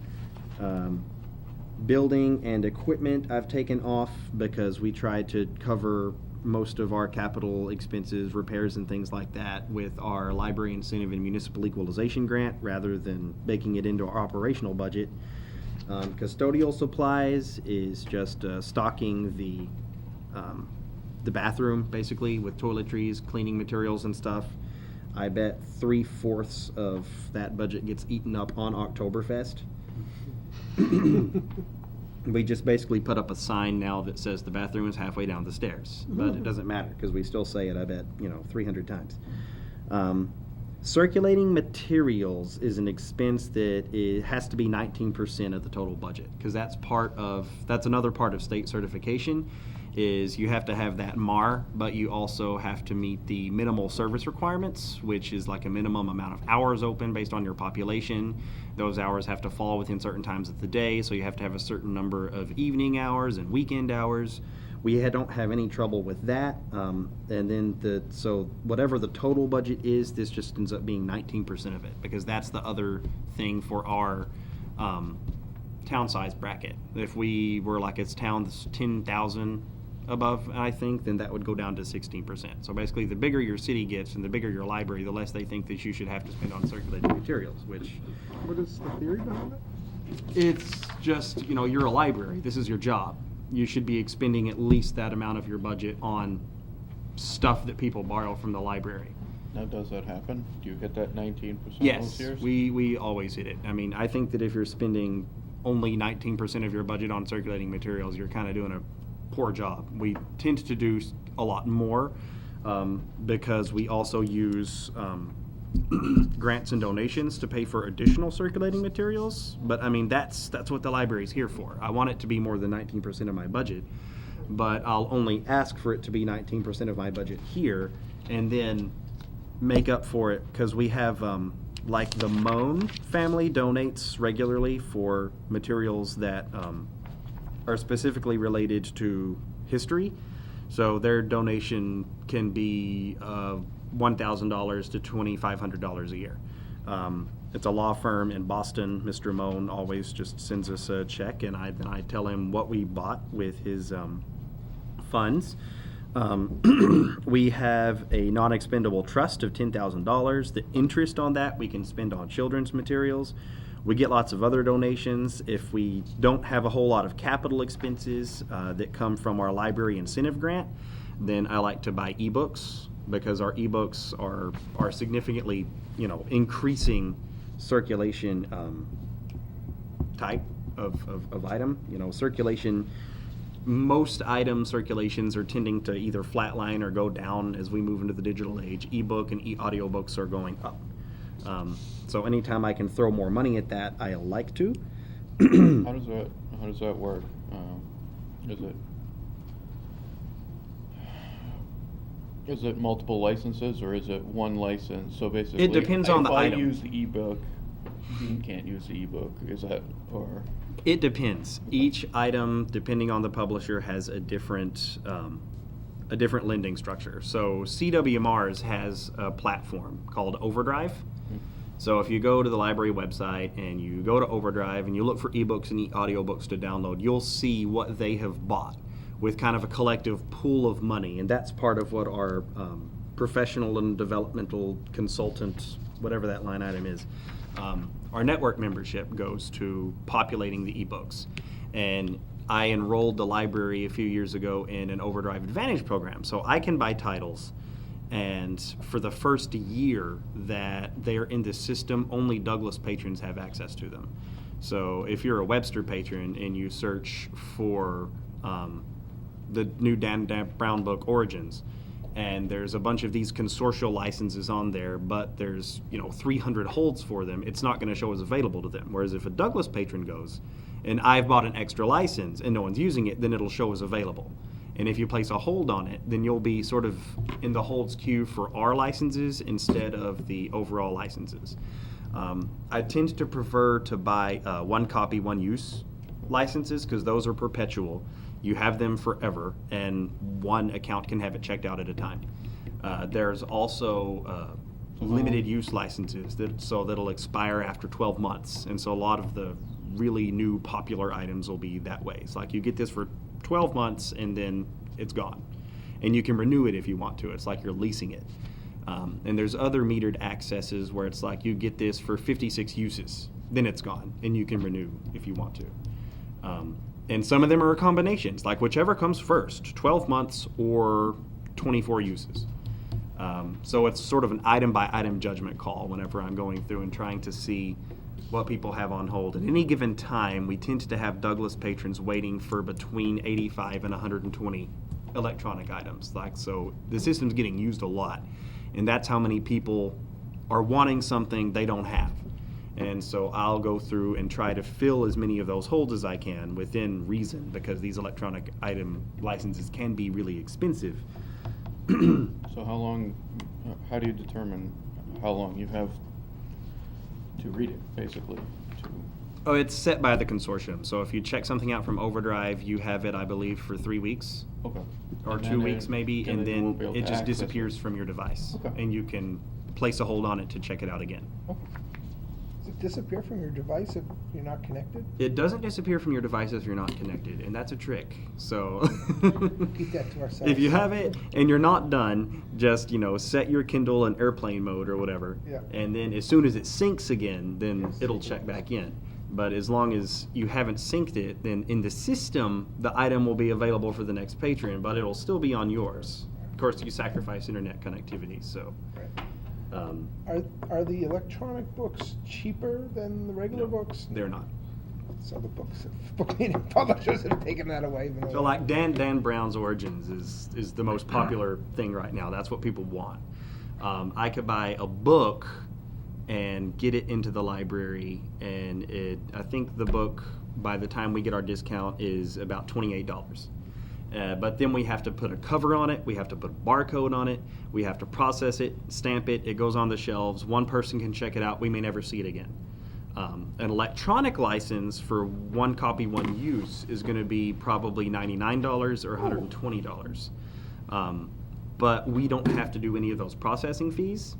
Building and equipment I've taken off because we tried to cover most of our capital expenses, repairs and things like that with our library incentive and municipal equalization grant rather than baking it into our operational budget. Custodial supplies is just stocking the bathroom basically with toiletries, cleaning materials and stuff. I bet 3/4 of that budget gets eaten up on Oktoberfest. We just basically put up a sign now that says the bathroom is halfway down the stairs, but it doesn't matter because we still say it, I bet, 300 times. Circulating materials is an expense that it has to be 19% of the total budget because that's another part of state certification, is you have to have that MAR, but you also have to meet the minimal service requirements, which is like a minimum amount of hours open based on your population. Those hours have to fall within certain times of the day, so you have to have a certain number of evening hours and weekend hours. We don't have any trouble with that. And then so whatever the total budget is, this just ends up being 19% of it, because that's the other thing for our town size bracket. If we were like it's towns 10,000 above, I think, then that would go down to 16%. So basically, the bigger your city gets and the bigger your library, the less they think that you should have to spend on circulating materials, which What is the theory behind it? it's just, you're a library. This is your job. You should be expending at least that amount of your budget on stuff that people borrow from the library. Now, does that happen? Do you hit that 19% most Yes, years? we always hit it. I mean, I think that if you're spending only 19% of your budget on circulating materials, you're kind of doing a poor job. We tend to do a lot more because we also use grants and donations to pay for additional circulating materials. But I mean, that's what the library's here for. I want it to be more than 19% of my budget, but I'll only ask for it to be 19% of my budget here, and then make up for it because we have like the Moan family donates regularly for materials that are specifically related to history. So their donation can be $1,000 to $2,500 a year. It's a law firm in Boston. Mr. Moan always just sends us a check, and then I tell him what we bought with his funds. We have a non-expendable trust of $10,000. The interest on that we can spend on children's materials. We get lots of other donations. If we don't have a whole lot of capital expenses that come from our library incentive grant, then I like to buy ebooks, because our ebooks are significantly, increasing circulation type of item. Circulation. Most item circulations are tending to either flatline or go down as we move into the digital age. Ebook and audiobooks are going up. So anytime I can throw more money at that, I like to. How does that work? Is it multiple licenses, or is it one license? So basically, It depends on the item. If I use the ebook, Dean can't use the ebook. Is that, or? It depends. Each item, depending on the publisher, has a different lending structure. So CWMRs has a platform called Overdrive. So if you go to the library website and you go to Overdrive and you look for ebooks and audiobooks to download, you'll see what they have bought with kind of a collective pool of money. And that's part of what our professional and developmental consultant, whatever that line item is, our network membership goes to populating the ebooks. And I enrolled the library a few years ago in an Overdrive Advantage program. So I can buy titles, and for the first year that they're in the system, only Douglas patrons have access to them. So if you're a Webster patron and you search for the new Dan Brown book, Origins, and there's a bunch of these consortial licenses on there, but there's 300 holds for them, it's not going to show as available to them. Whereas if a Douglas patron goes, and I've bought an extra license and no one's using it, then it'll show as available. And if you place a hold on it, then you'll be sort of in the holds queue for our licenses instead of the overall licenses. I tend to prefer to buy one copy, one use licenses, because those are perpetual. You have them forever, and one account can have it checked out at a time. There's also limited use licenses that'll expire after 12 months. And so a lot of the really new popular items will be that way. It's like you get this for 12 months and then it's gone. And you can renew it if you want to. It's like you're leasing it. And there's other metered accesses where it's like you get this for 56 uses, then it's gone, and you can renew if you want to. And some of them are combinations, like whichever comes first, 12 months or 24 uses. So it's sort of an item-by-item judgment call whenever I'm going through and trying to see what people have on hold. At any given time, we tend to have Douglas patrons waiting for between 85 and 120 electronic items. So the system's getting used a lot, and that's how many people are wanting something they don't have. And so I'll go through and try to fill as many of those holes as I can within reason, because these electronic item licenses can be really expensive. So how do you determine how long you have to read it, basically? Oh, it's set by the consortium. So if you check something out from Overdrive, you have it, I believe, for 3 weeks. Okay. Or And 2 then weeks maybe, and and then you won't then be able it to just access it. disappears from your device. Okay. And you can place a hold on it to check it out again. Okay. Does it disappear from your device if you're not connected? It doesn't disappear from your device if you're not connected, and that's a trick. So Keep that to ourselves. if you have it and you're not done, just set your Kindle in airplane mode or whatever. Yeah. And then as soon as it syncs again, then Yes. it'll check back in. But as long as you haven't synced it, then in the system, the item will be available for the next patron, but it'll still be on yours. Of course, you sacrifice internet connectivity, so. Right. Are the electronic books cheaper than the regular books? They're not. So the book publishers have taken that away. Even though So like Dan Brown's Origins is the most popular thing right now. That's what people want. I could buy a book and get it into the library, and I think the book, by the time we get our discount, is about $28. But then we have to put a cover on it, we have to put a barcode on it, we have to process it, stamp it, it goes on the shelves, one person can check it out, we may never see it again. An electronic license for one copy, one use is going to be probably $99 or $120. But we don't have to do any of those processing fees,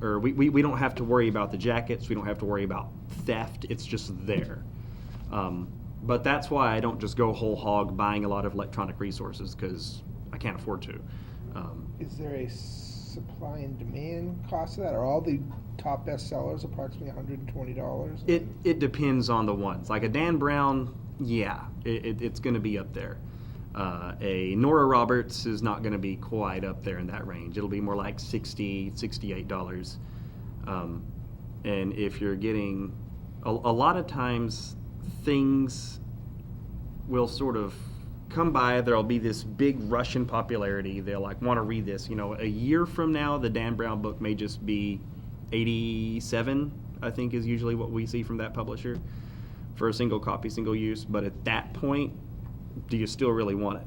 or we don't have to worry about the jackets, we don't have to worry about theft, it's just there. But that's why I don't just go whole hog buying a lot of electronic resources, because I can't afford to. Is there a supply and demand cost of that? Are all the top bestsellers approximately $120? It depends on the ones. Like a Dan Brown, yeah, it's going to be up there. A Nora Roberts is not going to be quite up there in that range. It'll be more like $60, $68. And if you're getting, a lot of times things will sort of come by, there'll be this big rush in popularity, they'll like want to read this. A year from now, the Dan Brown book may just be 87, I think is usually what we see from that publisher for a single copy, single use. But at that point, do you still really want it?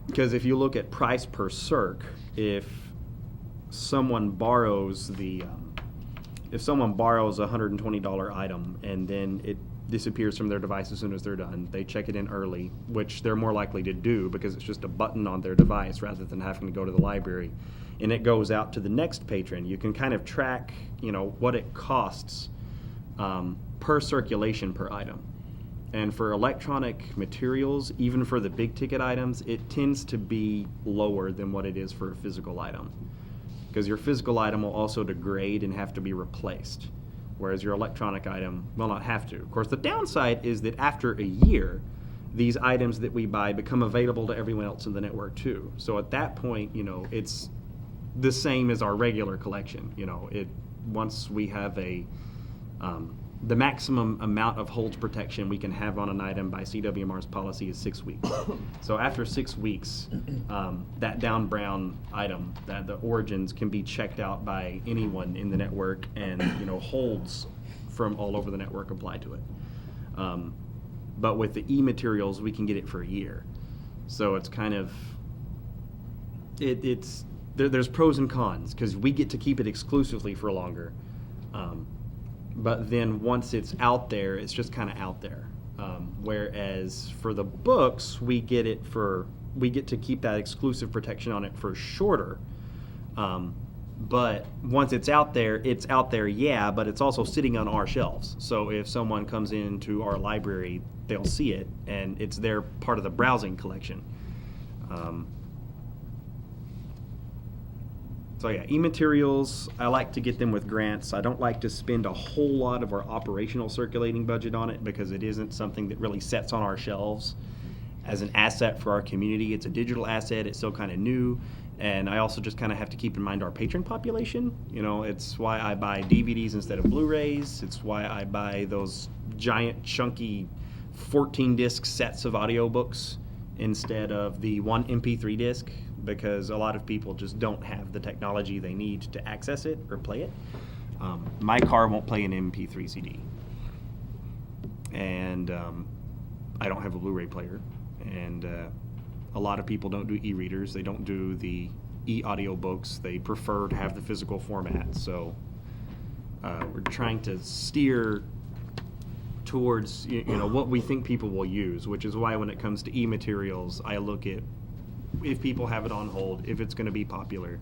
Because if you look at price per circ, if someone borrows a $120 item and then it disappears from their device as soon as they're done, they check it in early, which they're more likely to do because it's just a button on their device rather than having to go to the library, and it goes out to the next patron, you can kind of track what it costs per circulation per item. And for electronic materials, even for the big ticket items, it tends to be lower than what it is for a physical item, because your physical item will also degrade and have to be replaced, whereas your electronic item will not have to. Of course, the downside is that after a year, these items that we buy become available to everyone else in the network too. So at that point, it's the same as our regular collection. Once we have the maximum amount of holds protection we can have on an item by CWMR's policy is 6 weeks. So after 6 weeks, that Dan Brown item, that the Origins, can be checked out by anyone in the network, and holds from all over the network apply to it. But with the e-materials, we can get it for a year. So it's kind of there's pros and cons, because we get to keep it exclusively for longer. But then once it's out there, it's just kind of out there. Whereas for the books, we get to keep that exclusive protection on it for shorter. But once it's out there, yeah, but it's also sitting on our shelves. So if someone comes into our library, they'll see it, and it's their part of the browsing collection. So yeah, e-materials, I like to get them with grants. I don't like to spend a whole lot of our operational circulating budget on it, because it isn't something that really sets on our shelves as an asset for our community. It's a digital asset, it's still kind of new, and I also just kind of have to keep in mind our patron population. It's why I buy DVDs instead of Blu-rays. It's why I buy those giant chunky 14-disc sets of audiobooks instead of the one MP3 disc, because a lot of people just don't have the technology they need to access it or play it. My car won't play an MP3 CD. And I don't have a Blu-ray player. And a lot of people don't do e-readers. They don't do the e-audio books. They prefer to have the physical format. So we're trying to steer towards what we think people will use, which is why when it comes to e-materials, I look at if people have it on hold, if it's going to be popular,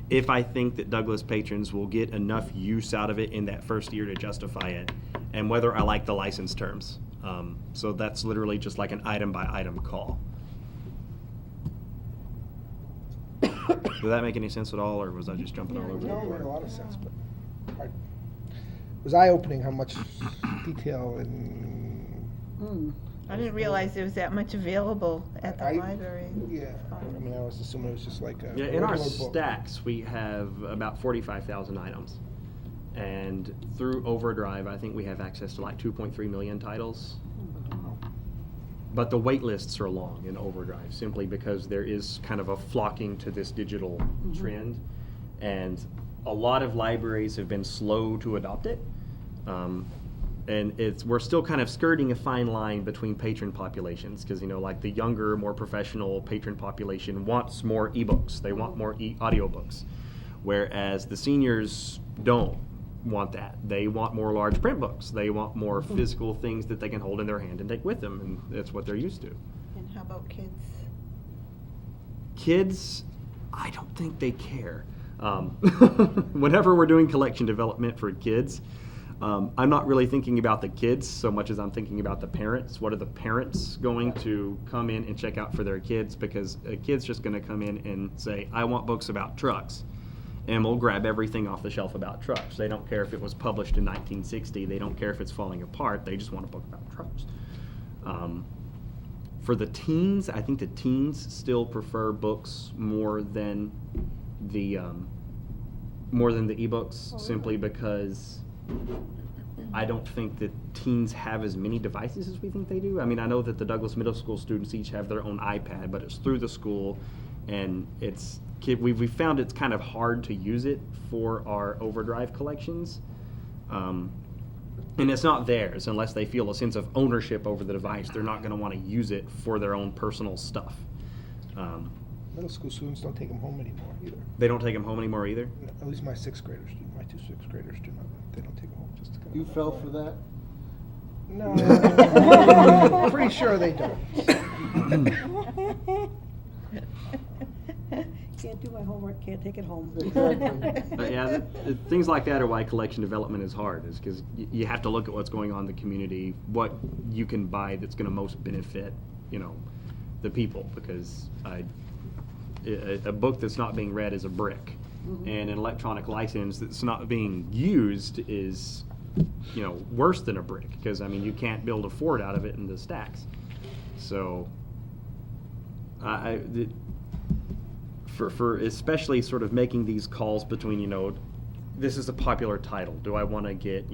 if I think that Douglas patrons will get enough use out of it in that first year to justify it, and whether I like the license terms. So that's literally just like an item by item call. Did that make any sense at all, or was I just jumping all over the No, it made board? a lot of sense, but it was eye-opening how much detail and. I didn't realize there was that much available at the library. Yeah, I mean, I was assuming it was just like a Yeah, in our regular book. stacks, we have about 45,000 items. And through Overdrive, I think we have access to like 2.3 million titles. But the wait lists are long in Overdrive, simply because there is kind of a flocking to this digital trend. And a lot of libraries have been slow to adopt it. And we're still kind of skirting a fine line between patron populations, because like the younger, more professional patron population wants more ebooks. They want more audiobooks, whereas the seniors don't want that. They want more large print books. They want more physical things that they can hold in their hand and take with them, and that's what they're used to. And how about kids? Kids, I don't think they care. Whenever we're doing collection development for kids, I'm not really thinking about the kids so much as I'm thinking about the parents. What are the parents going to come in and check out for their kids? Because a kid's just going to come in and say, I want books about trucks. And we'll grab everything off the shelf about trucks. They don't care if it was published in 1960. They don't care if it's falling apart. They just want a book about trucks. For the teens, I think the teens still prefer books more than the ebooks, simply because I don't think that teens have as many devices as we think they do. I mean, I know that the Douglas Middle School students each have their own iPad, but it's through the school, and we found it's kind of hard to use it for our Overdrive collections. And it's not theirs unless they feel a sense of ownership over the device. They're not going to want to use it for their own personal stuff. Middle school students don't take them home anymore either. They don't take them home anymore either? At least my sixth graders do. My two sixth graders do not. They don't take them home just to kind of. You fell for that? No, I'm pretty sure they don't. Can't do my homework, can't take it home. But yeah, things like that are why collection development is hard, is because you have to look at what's going on in the community, what you can buy that's going to most benefit, the people, because a book that's not being read is a brick, and an electronic license that's not being used is, worse than a brick, because you can't build a fort out of it in the stacks. So, for especially sort of making these calls between, this is a popular title. Do I want to get,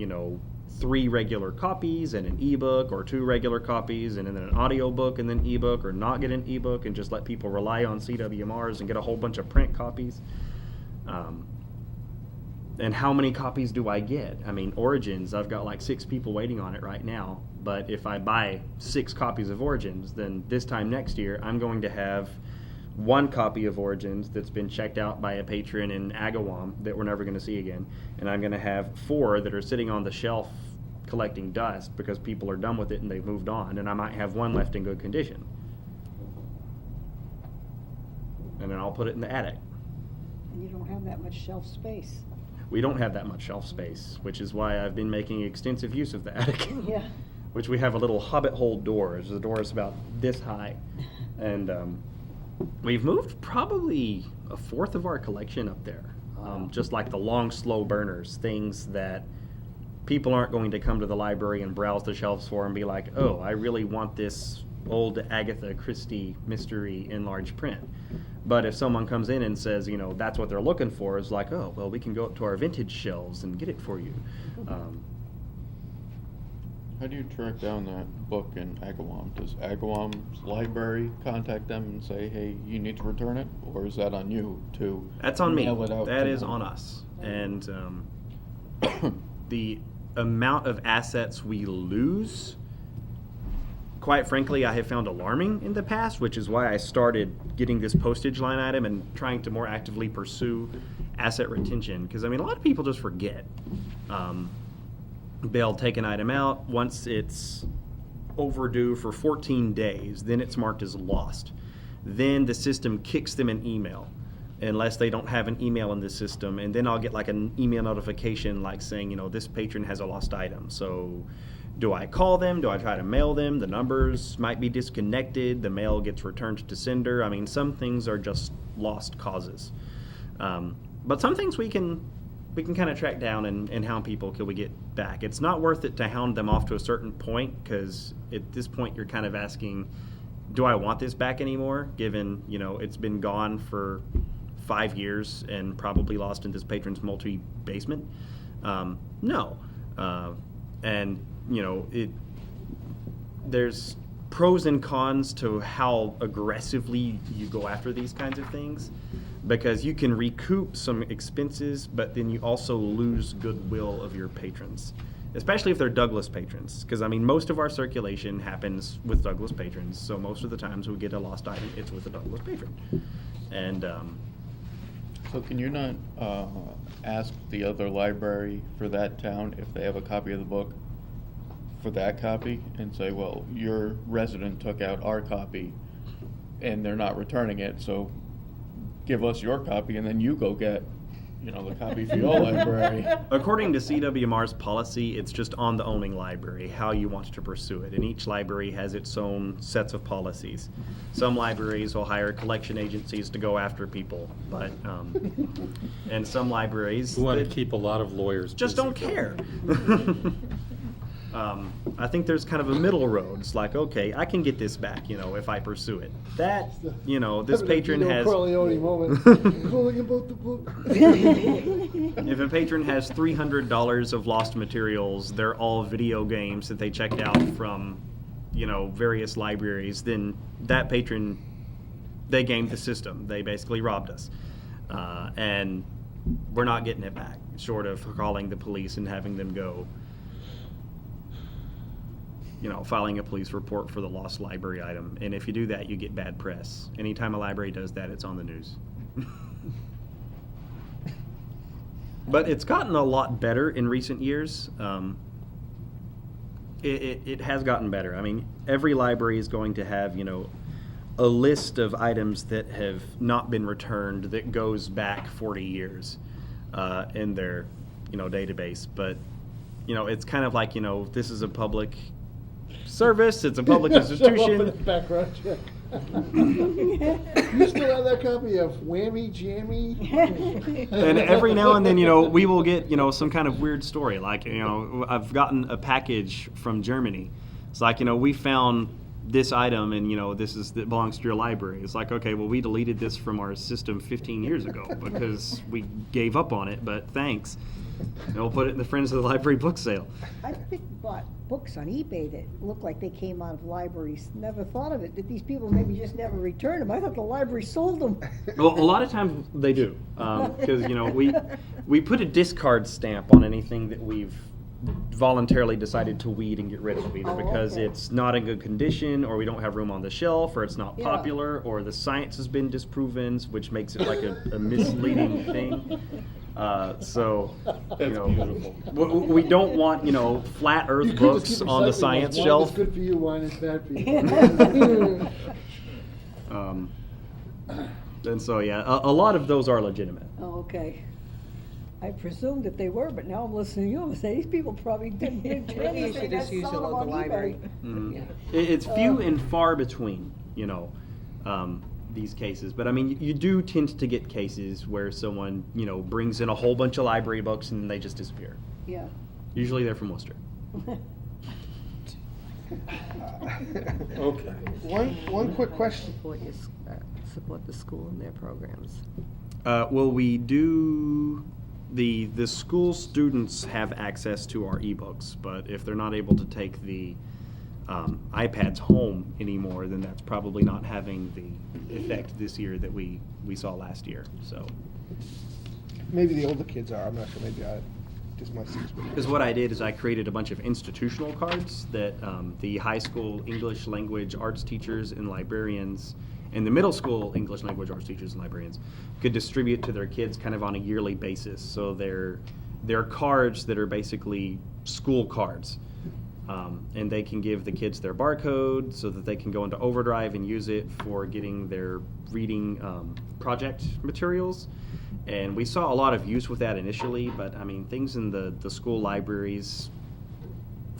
3 regular copies and an ebook, or 2 regular copies and then an audio book and then ebook, or not get an ebook and just let people rely on CWMRs and get a whole bunch of print copies? And how many copies do I get? Origins, I've got like 6 people waiting on it right now, but if I buy 6 copies of Origins, then this time next year I'm going to have 1 copy of Origins that's been checked out by a patron in Agawam that we're never going to see again, and I'm going to have 4 that are sitting on the shelf collecting dust because people are done with it and they've moved on, and I might have 1 left in good condition. And then I'll put it in the attic. And you don't have that much shelf space. We don't have that much shelf space, which is why I've been making extensive use of the attic. Yeah. Which we have a little hobbit hole door. The door is about this high. And we've moved probably a fourth of our collection up there. Just like the long, slow burners, things that people aren't going to come to the library and browse the shelves for and be like, oh, I really want this old Agatha Christie mystery in large print. But if someone comes in and says, that's what they're looking for, it's like, oh, well, we can go up to our vintage shelves and get it for you. How do you track down that book in Agawam? Does Agawam's library contact them and say, hey, you need to return it? Or is that on you to That's on me. mail it out That to is them? on us. And the amount of assets we lose, quite frankly, I have found alarming in the past, which is why I started getting this postage line item and trying to more actively pursue asset retention. Because, I mean, a lot of people just forget. They'll take an item out. Once it's overdue for 14 days, then it's marked as lost. Then the system kicks them an email, unless they don't have an email in the system. And then I'll get like an email notification like saying, you know, this patron has a lost item. So do I call them? Do I try to mail them? The numbers might be disconnected. The mail gets returned to sender. I mean, some things are just lost causes. But some things we can kind of track down and hound people till we get back. It's not worth it to hound them off to a certain point, because at this point you're kind of asking, do I want this back anymore, given, you know, it's been gone for 5 years and probably lost in this patron's multi-basement? No. And, you know, there's pros and cons to how aggressively you go after these kinds of things, because you can recoup some expenses, but then you also lose goodwill of your patrons, especially if they're Douglas patrons. Because, I mean, most of our circulation happens with Douglas patrons, so most of the times we get a lost item, it's with a Douglas patron. And So can you not ask the other library for that town if they have a copy of the book for that copy, and say, well, your resident took out our copy and they're not returning it, so give us your copy, and then you go get, you know, the copy for your library. according to CWMR's policy, it's just on the owning library how you want to pursue it, and each library has its own sets of policies. Some libraries will hire collection agencies to go after people, but and some libraries We want to that keep a lot of lawyers just busy. don't care. I think there's kind of a middle road. It's like, okay, I can get this back, you know, if I pursue it. That, you know, this Having a patron Vito has. Corleone moment. Calling about the book. If a patron has $300 of lost materials, they're all video games that they checked out from, you know, various libraries, then that patron, they gamed the system. They basically robbed us. And we're not getting it back, short of calling the police and having them go, you know, filing a police report for the lost library item. And if you do that, you get bad press. Anytime a library does that, it's on the news. But it's gotten a lot better in recent years. It has gotten better. I mean, every library is going to have, you know, a list of items that have not been returned that goes back 40 years in their, you know, database. But, you know, it's kind of like, you know, this is a public service, it's a public Show up in institution. the background check. You still have that copy of Whammy Jammy? And every now and then, you know, we will get, you know, some kind of weird story. Like, you know, I've gotten a package from Germany. It's like, you know, we found this item and, you know, that belongs to your library. It's like, okay, well, we deleted this from our system 15 years ago because we gave up on it, but thanks. And we'll put it in the Friends of the Library book sale. I bought books on eBay that looked like they came out of libraries. Never thought of it, that these people maybe just never returned them. I thought the library sold them. Well, a lot of times they do, because, you know, we put a discard stamp on anything that we've voluntarily decided to weed and get rid of, either because okay. it's not in good condition, or we don't have room on the shelf, or it's not Yeah. popular, or the science has been disproven, which makes it like a misleading thing. So, you know, we don't want, you know, flat Earth You could books just keep on the recycling science those. shelf. Wine is good for you, wine is bad for you. And so, yeah, a lot of those are legitimate. Oh, okay. I presumed that they were, but now I'm listening to you and say, these people probably didn't return Maybe you this, should they just use sold your them local on eBay. library. It's few and far between, you know, these cases. But I mean, you do tend to get cases where someone, you know, brings in a whole bunch of library books and they just disappear. Yeah. Usually they're from Worcester. Okay. One quick question. Support the school and their programs. Well, we do. The school students have access to our ebooks, but if they're not able to take the iPads home anymore, then that's probably not having the effect this year that we saw last year. So Maybe the older kids are, I'm not sure, maybe just my 6th grade. Because what I did is I created a bunch of institutional cards that the high school English language arts teachers and librarians and the middle school English language arts teachers and librarians could distribute to their kids kind of on a yearly basis. So they're cards that are basically school cards. And they can give the kids their barcode so that they can go into Overdrive and use it for getting their reading project materials. And we saw a lot of use with that initially, but I mean, things in the school libraries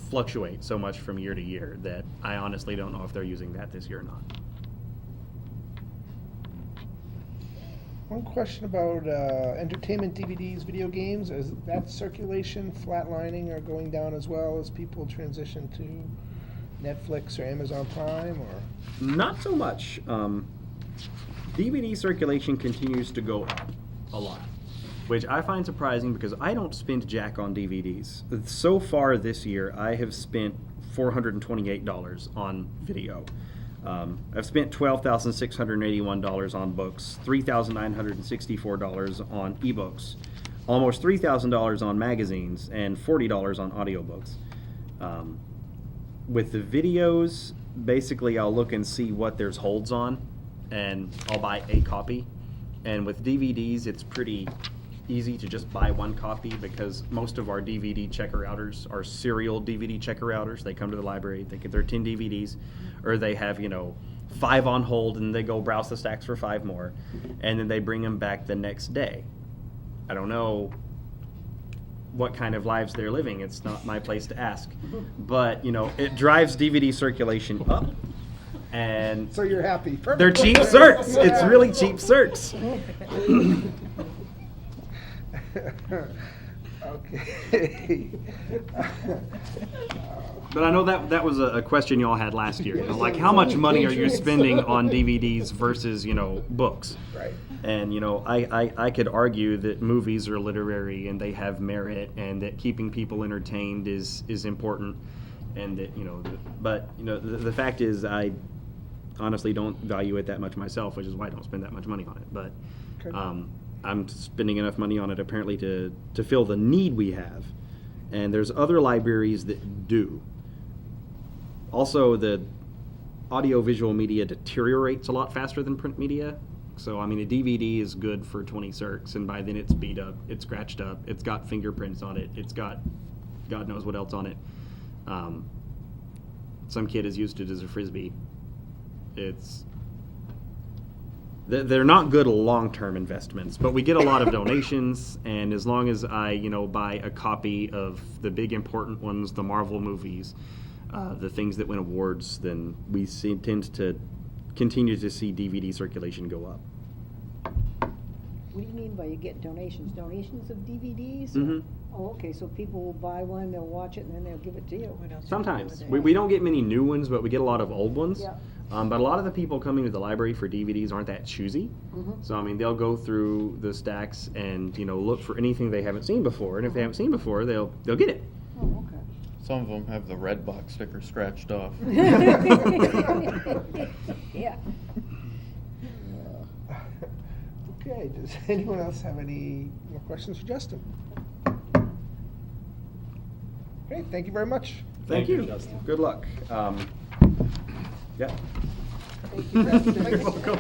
fluctuate so much from year to year that I honestly don't know if they're using that this year or not. One question about entertainment DVDs, video games. Is that circulation flatlining or going down as well as people transition to Netflix or Amazon Prime? Or Not so much. DVD circulation continues to go up a lot, which I find surprising because I don't spend jack on DVDs. So far this year, I have spent $428 on video. I've spent $12,681 on books, $3,964 on ebooks, almost $3,000 on magazines, and $40 on audiobooks. With the videos, basically I'll look and see what there's holds on, and I'll buy a copy. And with DVDs, it's pretty easy to just buy one copy because most of our DVD checker routers are serial DVD checker routers. They come to the library, they get their 10 DVDs, or they have, 5 on hold and they go browse the stacks for 5 more, and then they bring them back the next day. I don't know what kind of lives they're living. It's not my place to ask. But, it drives DVD circulation up. And so you're happy. Perfect. they're cheap certs. It's really cheap certs. Okay. But I know that was a question y'all had last year. Like, how much money are you spending on DVDs versus, books? Right. And, I could argue that movies are literary and they have merit and that keeping people entertained is important. And that, the fact is I honestly don't value it that much myself, which is why I don't spend that much money on it. But I'm spending enough money on it apparently to fill the need we have. And there's other libraries that do. Also, the audiovisual media deteriorates a lot faster than print media. So, I mean, a DVD is good for 20 circs, and by then it's beat up, it's scratched up, it's got fingerprints on it, it's got God knows what else on it. Some kid has used it as a Frisbee. They're not good long-term investments, but we get a lot of donations, and as long as I, buy a copy of the big important ones, the Marvel movies, the things that win awards, then we tend to continue to see DVD circulation go up. What do you mean by you get donations? Donations of DVDs? Mm-hmm. Oh, okay, so people will buy one, they'll watch it, and then they'll give it to you. What else do you do Sometimes. with it? We don't get many new ones, but we get a lot of old ones. Yeah. But a lot of the people coming to the library for DVDs aren't that choosy. Mhm. So, I mean, they'll go through the stacks and, look for anything they haven't seen before. And if they haven't seen before, they'll get it. Oh, okay. Some of them have the red box sticker scratched off. Yeah. Okay, does anyone else have any more questions for Justin? Okay, thank you very much. Thank you. Good luck. Yeah. Thank you, Justin. You're welcome.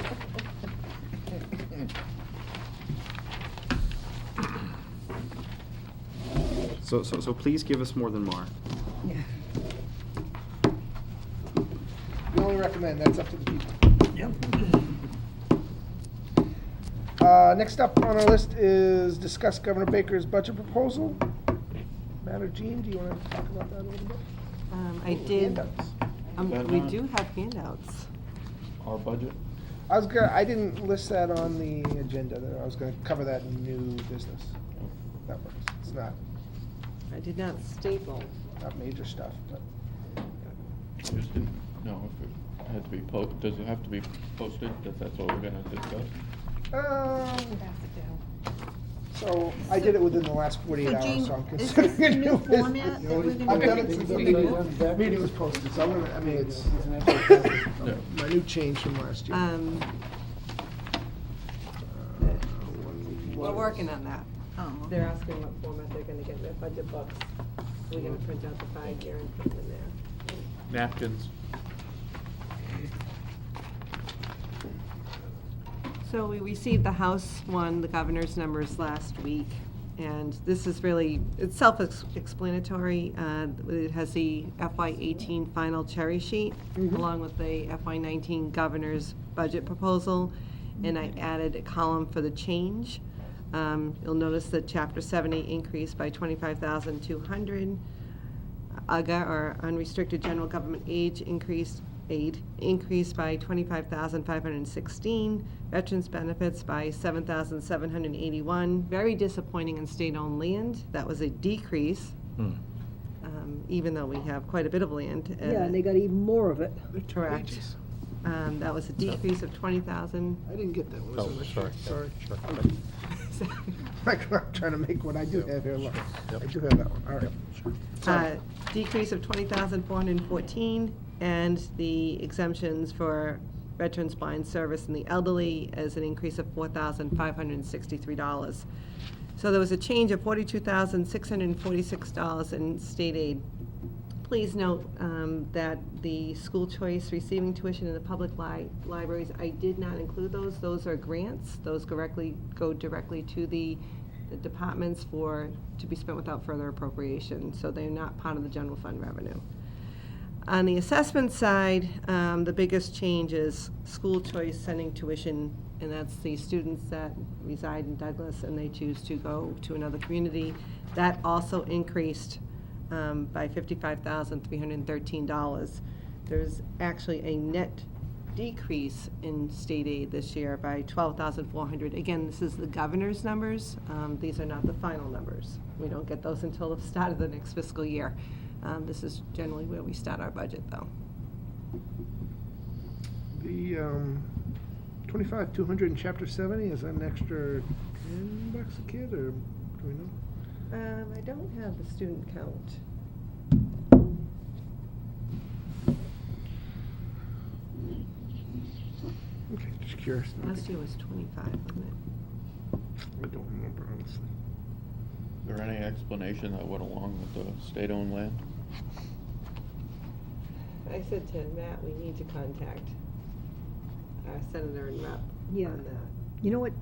So please give us more than Mar. We only recommend, that's up to the people. Yep. Next up on our list is discuss Governor Baker's budget proposal. Matt or Jean, do you want to talk about that a little bit? I did, Handouts. we do have handouts. Our budget? I didn't list that on the agenda, I was gonna cover that in new business. That works, it's not I did not staple. major stuff, but. Just didn't know if it had to be does it have to be posted, if that's what we're gonna discuss? So, I did it within the last 48 So, hours, Jean, so I'm is considering this a the new new business. format that we're gonna I've done it use? since the meeting was posted, so I'm gonna, I mean, it's my new change from last year. We're working on that. Oh, They're asking what format they're gonna get in their budget books. We're gonna print out the 5-year and put them in there. Napkins. So we received the House one, the governor's numbers last week, and this is really, it's self-explanatory. It has the FY18 final cherry sheet, along with the FY19 governor's budget proposal, and I added a column for the change. You'll notice that Chapter 70 increased by $25,200. UGA, or Unrestricted General Government Aid, increased by $25,516. Veterans benefits by $7,781. Very disappointing in state-owned land. That was a decrease, even though we have quite a bit of land. Yeah, and they got even more of it. They're two Correct. pages. That was a decrease of 20,000. I didn't get that one. Oh, so much. sorry. Sorry. Sure. I'm trying to make what I do have here look. Yep. I do have that one, all right. Sorry. Decrease of 20,414, and the exemptions for veterans blind service and the elderly is an increase of $4,563. So there was a change of $42,646 in state aid. Please note that the school choice receiving tuition in the public libraries, I did not include those. Those are grants. Those go directly to the departments to be spent without further appropriation. So they're not part of the general fund revenue. On the assessment side, the biggest change is school choice sending tuition, and that's the students that reside in Douglas and they choose to go to another community. That also increased by $55,313. There's actually a net decrease in state aid this year by $12,400. Again, this is the governor's numbers. These are not the final numbers. We don't get those until the start of the next fiscal year. This is generally where we start our budget, though. The $25,200 in Chapter 70, is that an extra $10 a kid, or do we know? I don't have the student count. Okay, just curious. Last year was 25, wasn't it? I don't remember, honestly. Is there any explanation that went along with the state-owned land? I said to Matt, we need to contact our senator and rep Yeah. on that. You know what?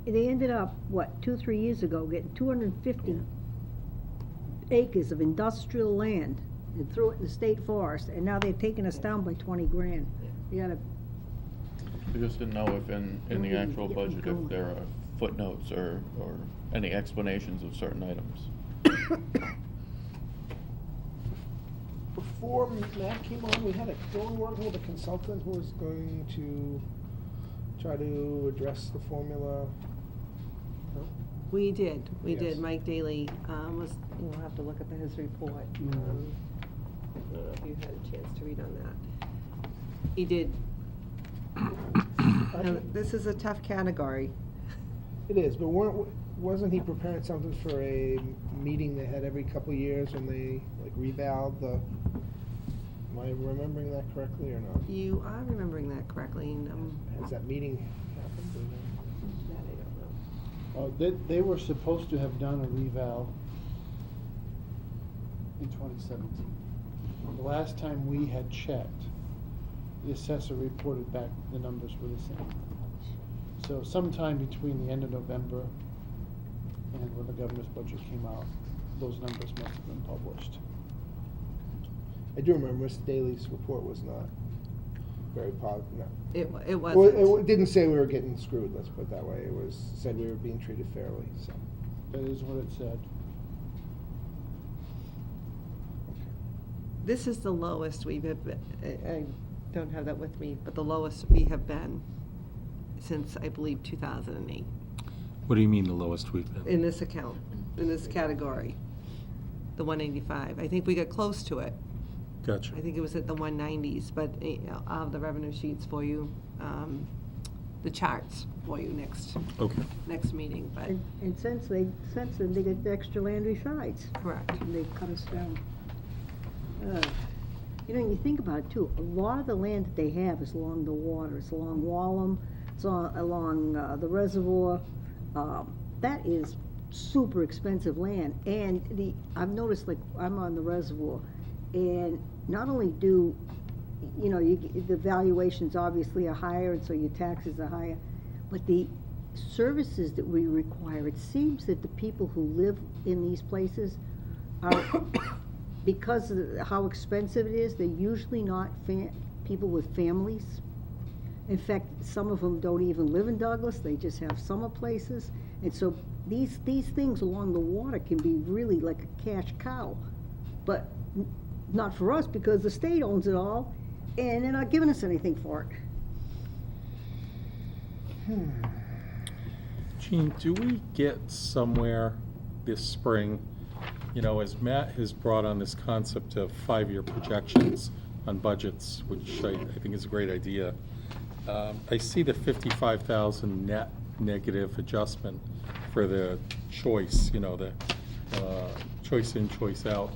They ended up, 2-3 years ago, getting 250 acres of industrial land and threw it in the state forest, and now they're taking us down by 20 grand. You gotta, I just didn't know if in the Really actual get me budget, going. if there are footnotes or any explanations of certain items. Before Matt came on, we had going working with a consultant who was going to try to address the formula. No? We did. Yes. Mike Daly we'll have to look at his report. I don't know if you had a chance to read on that. He did. This is a tough category. It is, but wasn't he preparing something for a meeting they had every couple of years when they revalved the? Am I remembering that correctly or not? You are remembering that correctly, and Has that meeting happened? that I don't know. They were supposed to have done a reval in 2017. The last time we had checked, the assessor reported back the numbers were the same. So sometime between the end of November and when the governor's budget came out, those numbers must have been published. I do remember Mr. Daly's report was not very positive. No. It Well, wasn't. it didn't say we were getting screwed, let's put it that way. It said we were being treated fairly, so. That is what it said. This is the lowest we've been, I don't have that with me, but the lowest we have been since, I believe, 2008 What do you mean the lowest we've been? in this account, in this category, the 185. I think we got close to it. Gotcha. I think it was at the 190s, but I'll have the revenue sheets for you, the charts for you Okay. next meeting, but, and since then, they get the extra land besides, correct. and they cut us down. You know, you think about it too, a lot of the land that they have is along the water, it's along Wallum, it's along the reservoir. That is super expensive land. And I've noticed, like, I'm on the reservoir, and not only do, you know, the valuations obviously are higher, and so your taxes are higher, but the services that we require, it seems that the people who live in these places are, because of how expensive it is, they're usually not people with families. In fact, some of them don't even live in Douglas, they just have summer places. And so these things along the water can be really like a cash cow. But not for us, because the state owns it all, and they're not giving us anything for it. Gene, do we get somewhere this spring, you know, as Matt has brought on this concept of 5-year projections on budgets, which I think is a great idea. I see the 55,000 net negative adjustment for the choice, you know, the choice in, choice out.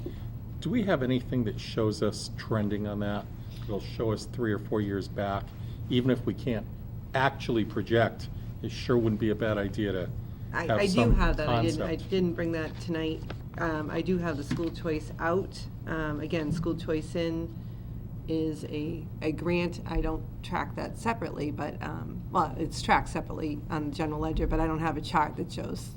Do we have anything that shows us trending on that? It'll show us 3 or 4 years back, even if we can't actually project. It sure wouldn't be a bad idea to have I do some have that. I concept. didn't bring that tonight. I do have the school choice out. Again, school choice in is a grant. I don't track that separately, but, well, it's tracked separately on the general ledger, but I don't have a chart that shows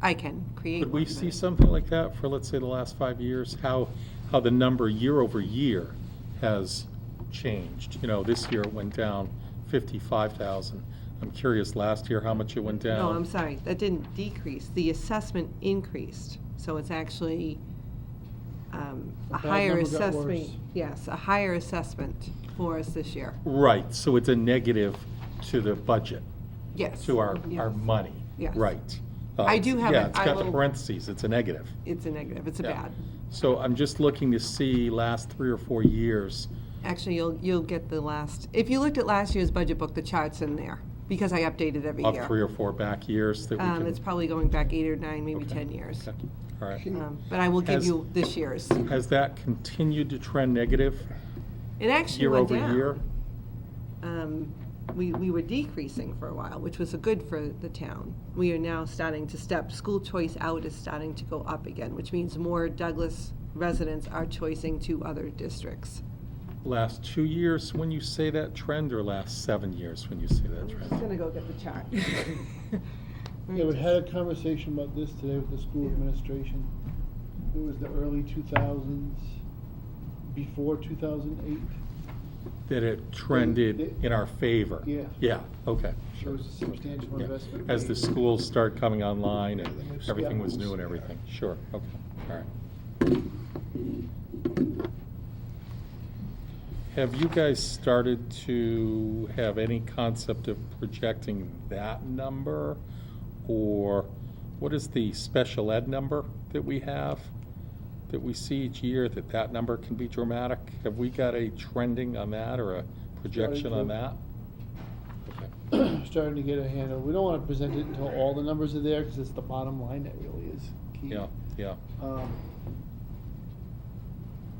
I can create Could we one, see but- something like that for, let's say, the last 5 years? How the number year over year has changed? You know, this year it went down 55,000. I'm curious, last year, how much it went down? No, I'm sorry, that didn't decrease. The assessment increased, so it's actually a bad higher number got assessment. worse. Yes, a higher assessment for us this year. Right, so it's a negative to the budget, Yes. to our Yes. money. Yes. Right. I do have Yeah, a- it's I got the will- parentheses, it's a negative. It's a negative, it's a Yeah. bad. So I'm just looking to see last 3 or 4 years. Actually, you'll get the last, if you looked at last year's budget book, the chart's in there, because I update it every Of year. 3 or 4 back years that we can. It's probably going back 8 or 9, maybe Okay, 10 years. okay, all right. But I will give Has- you this year's. Has that continued to trend negative It actually year went over down. year? We were decreasing for a while, which was good for the town. We are now starting to school choice out is starting to go up again, which means more Douglas residents are choicing to other districts. Last 2 years when you say that trend, or last 7 years when you say that I'm just trend? gonna go get the chart. Yeah, we had a conversation about this today with the school administration. It was the early 2000s, before 2008. That it trended in our favor? Yeah. Yeah, okay, There sure. was a substantial Yeah. investment. As the made. schools start coming online and The new everything was schools. new and everything, sure, okay, all right. Have you guys started to have any concept of projecting that number? Or what is the special ed number that we have, that we see each year, that number can be dramatic? Have we got a trending on that or a projection on that? Okay. Starting to get a handle. We don't want to present it until all the numbers are there, because it's the bottom line that really is key. Yeah, yeah. Um,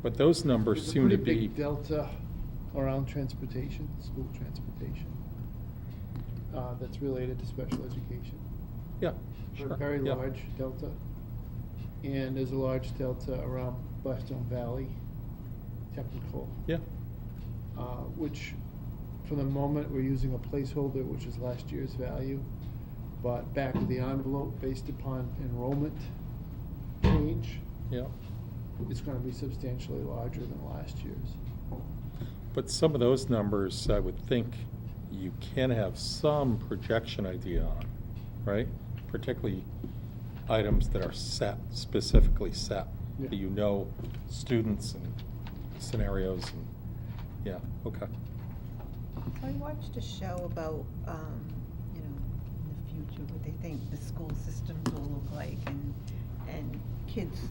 But those numbers There's a seem to pretty be, big delta around transportation, school transportation, that's related to special education. yeah, A sure. very yeah. large delta. And there's a large delta around Blackstone Valley Technical, Yeah, which for the moment, we're using a placeholder, which is last year's value. But back of the envelope, based upon enrollment change, yeah. it's gonna be substantially larger than last year's. But some of those numbers, I would think you can have some projection idea on, right? Particularly items that are set, specifically set, that Yeah. you know students and scenarios and, yeah, okay. I watched a show about, you know, in the future, what they think the school systems will look like, and kids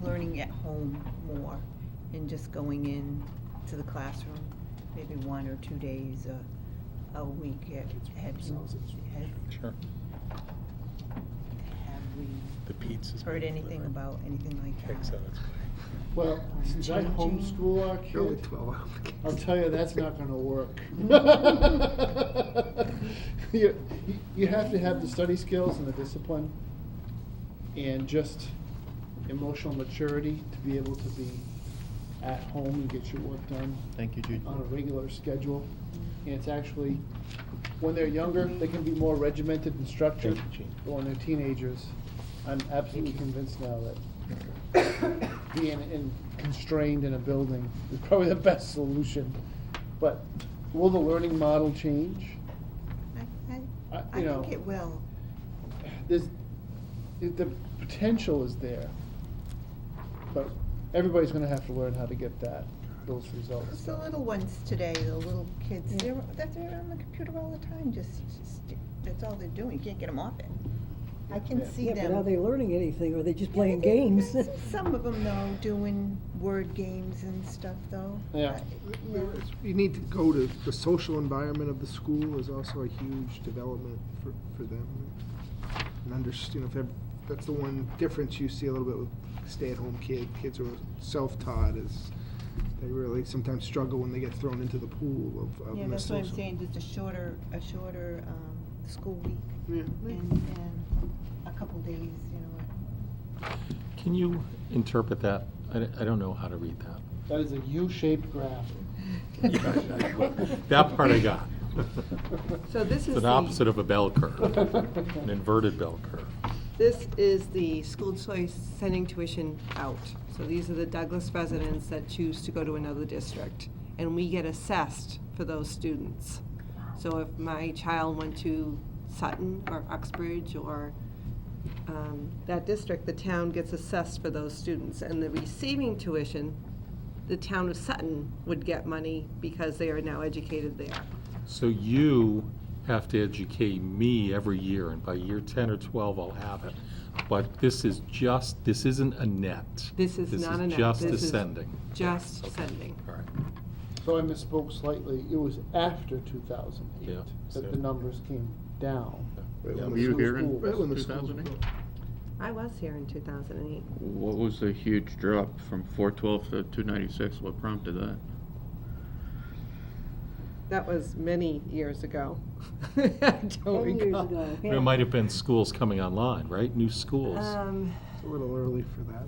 learning at home more, and just going in to the classroom, maybe 1 or 2 days a week. Sure. Have we The pizza's. heard anything about anything like Cakes that? on its way. Well, since I homeschool our They're only kids, 12 hours. I'll tell you, that's not gonna work. You have to have the study skills and the discipline and just emotional maturity to be able to be at home and get your work done Thank you, Judy. on a regular schedule. And it's actually, when they're younger, they can be more regimented and structured. Thank you, Gene. But when they're teenagers, I'm absolutely convinced now that being constrained in a building is probably the best solution. But will the learning model change? I You know, think it will. the potential is there, but everybody's gonna have to learn how to get those results. The little ones today, the little kids, they're on the computer all the time, just, that's all they're doing, you can't get them off it. I can see Yeah, them. but are they learning anything, or are they just playing Yeah, games? Some of them though, doing word games and stuff though. Yeah. You need to go to the social environment of the school is also a huge development for them. And that's the one difference you see a little bit with stay-at-home kids who are self-taught is they really sometimes struggle when they get thrown into the pool of Yeah, the that's what I'm social- saying, just a shorter, school week Yeah. and a couple days, you know. Can you interpret that? I don't know how to read that. That is a U-shaped graph. That part I got. So this is It's an the- opposite of a bell curve, an inverted bell curve. This is the school choice sending tuition out. So these are the Douglas residents that choose to go to another district. And we get assessed for those students. So if my child went to Sutton or Uxbridge or that district, the town gets assessed for those students. And the receiving tuition, the town of Sutton would get money because they are now educated there. So you have to educate me every year, and by year 10 or 12, I'll have it. But this isn't a net. This is not a net. This This is is just descending. Just Okay. sending. All right. So I misspoke slightly, it was after 2008 Yeah, that so- the numbers came down. Right Yeah, when were the you schools- here in right when the schools 2008? were- I was here in 2008. What was the huge drop from 412 to 296? What prompted that? That was many years ago. I don't 10 years recall. ago, It yeah. might have been schools coming online, right? New schools. It's a little early for that.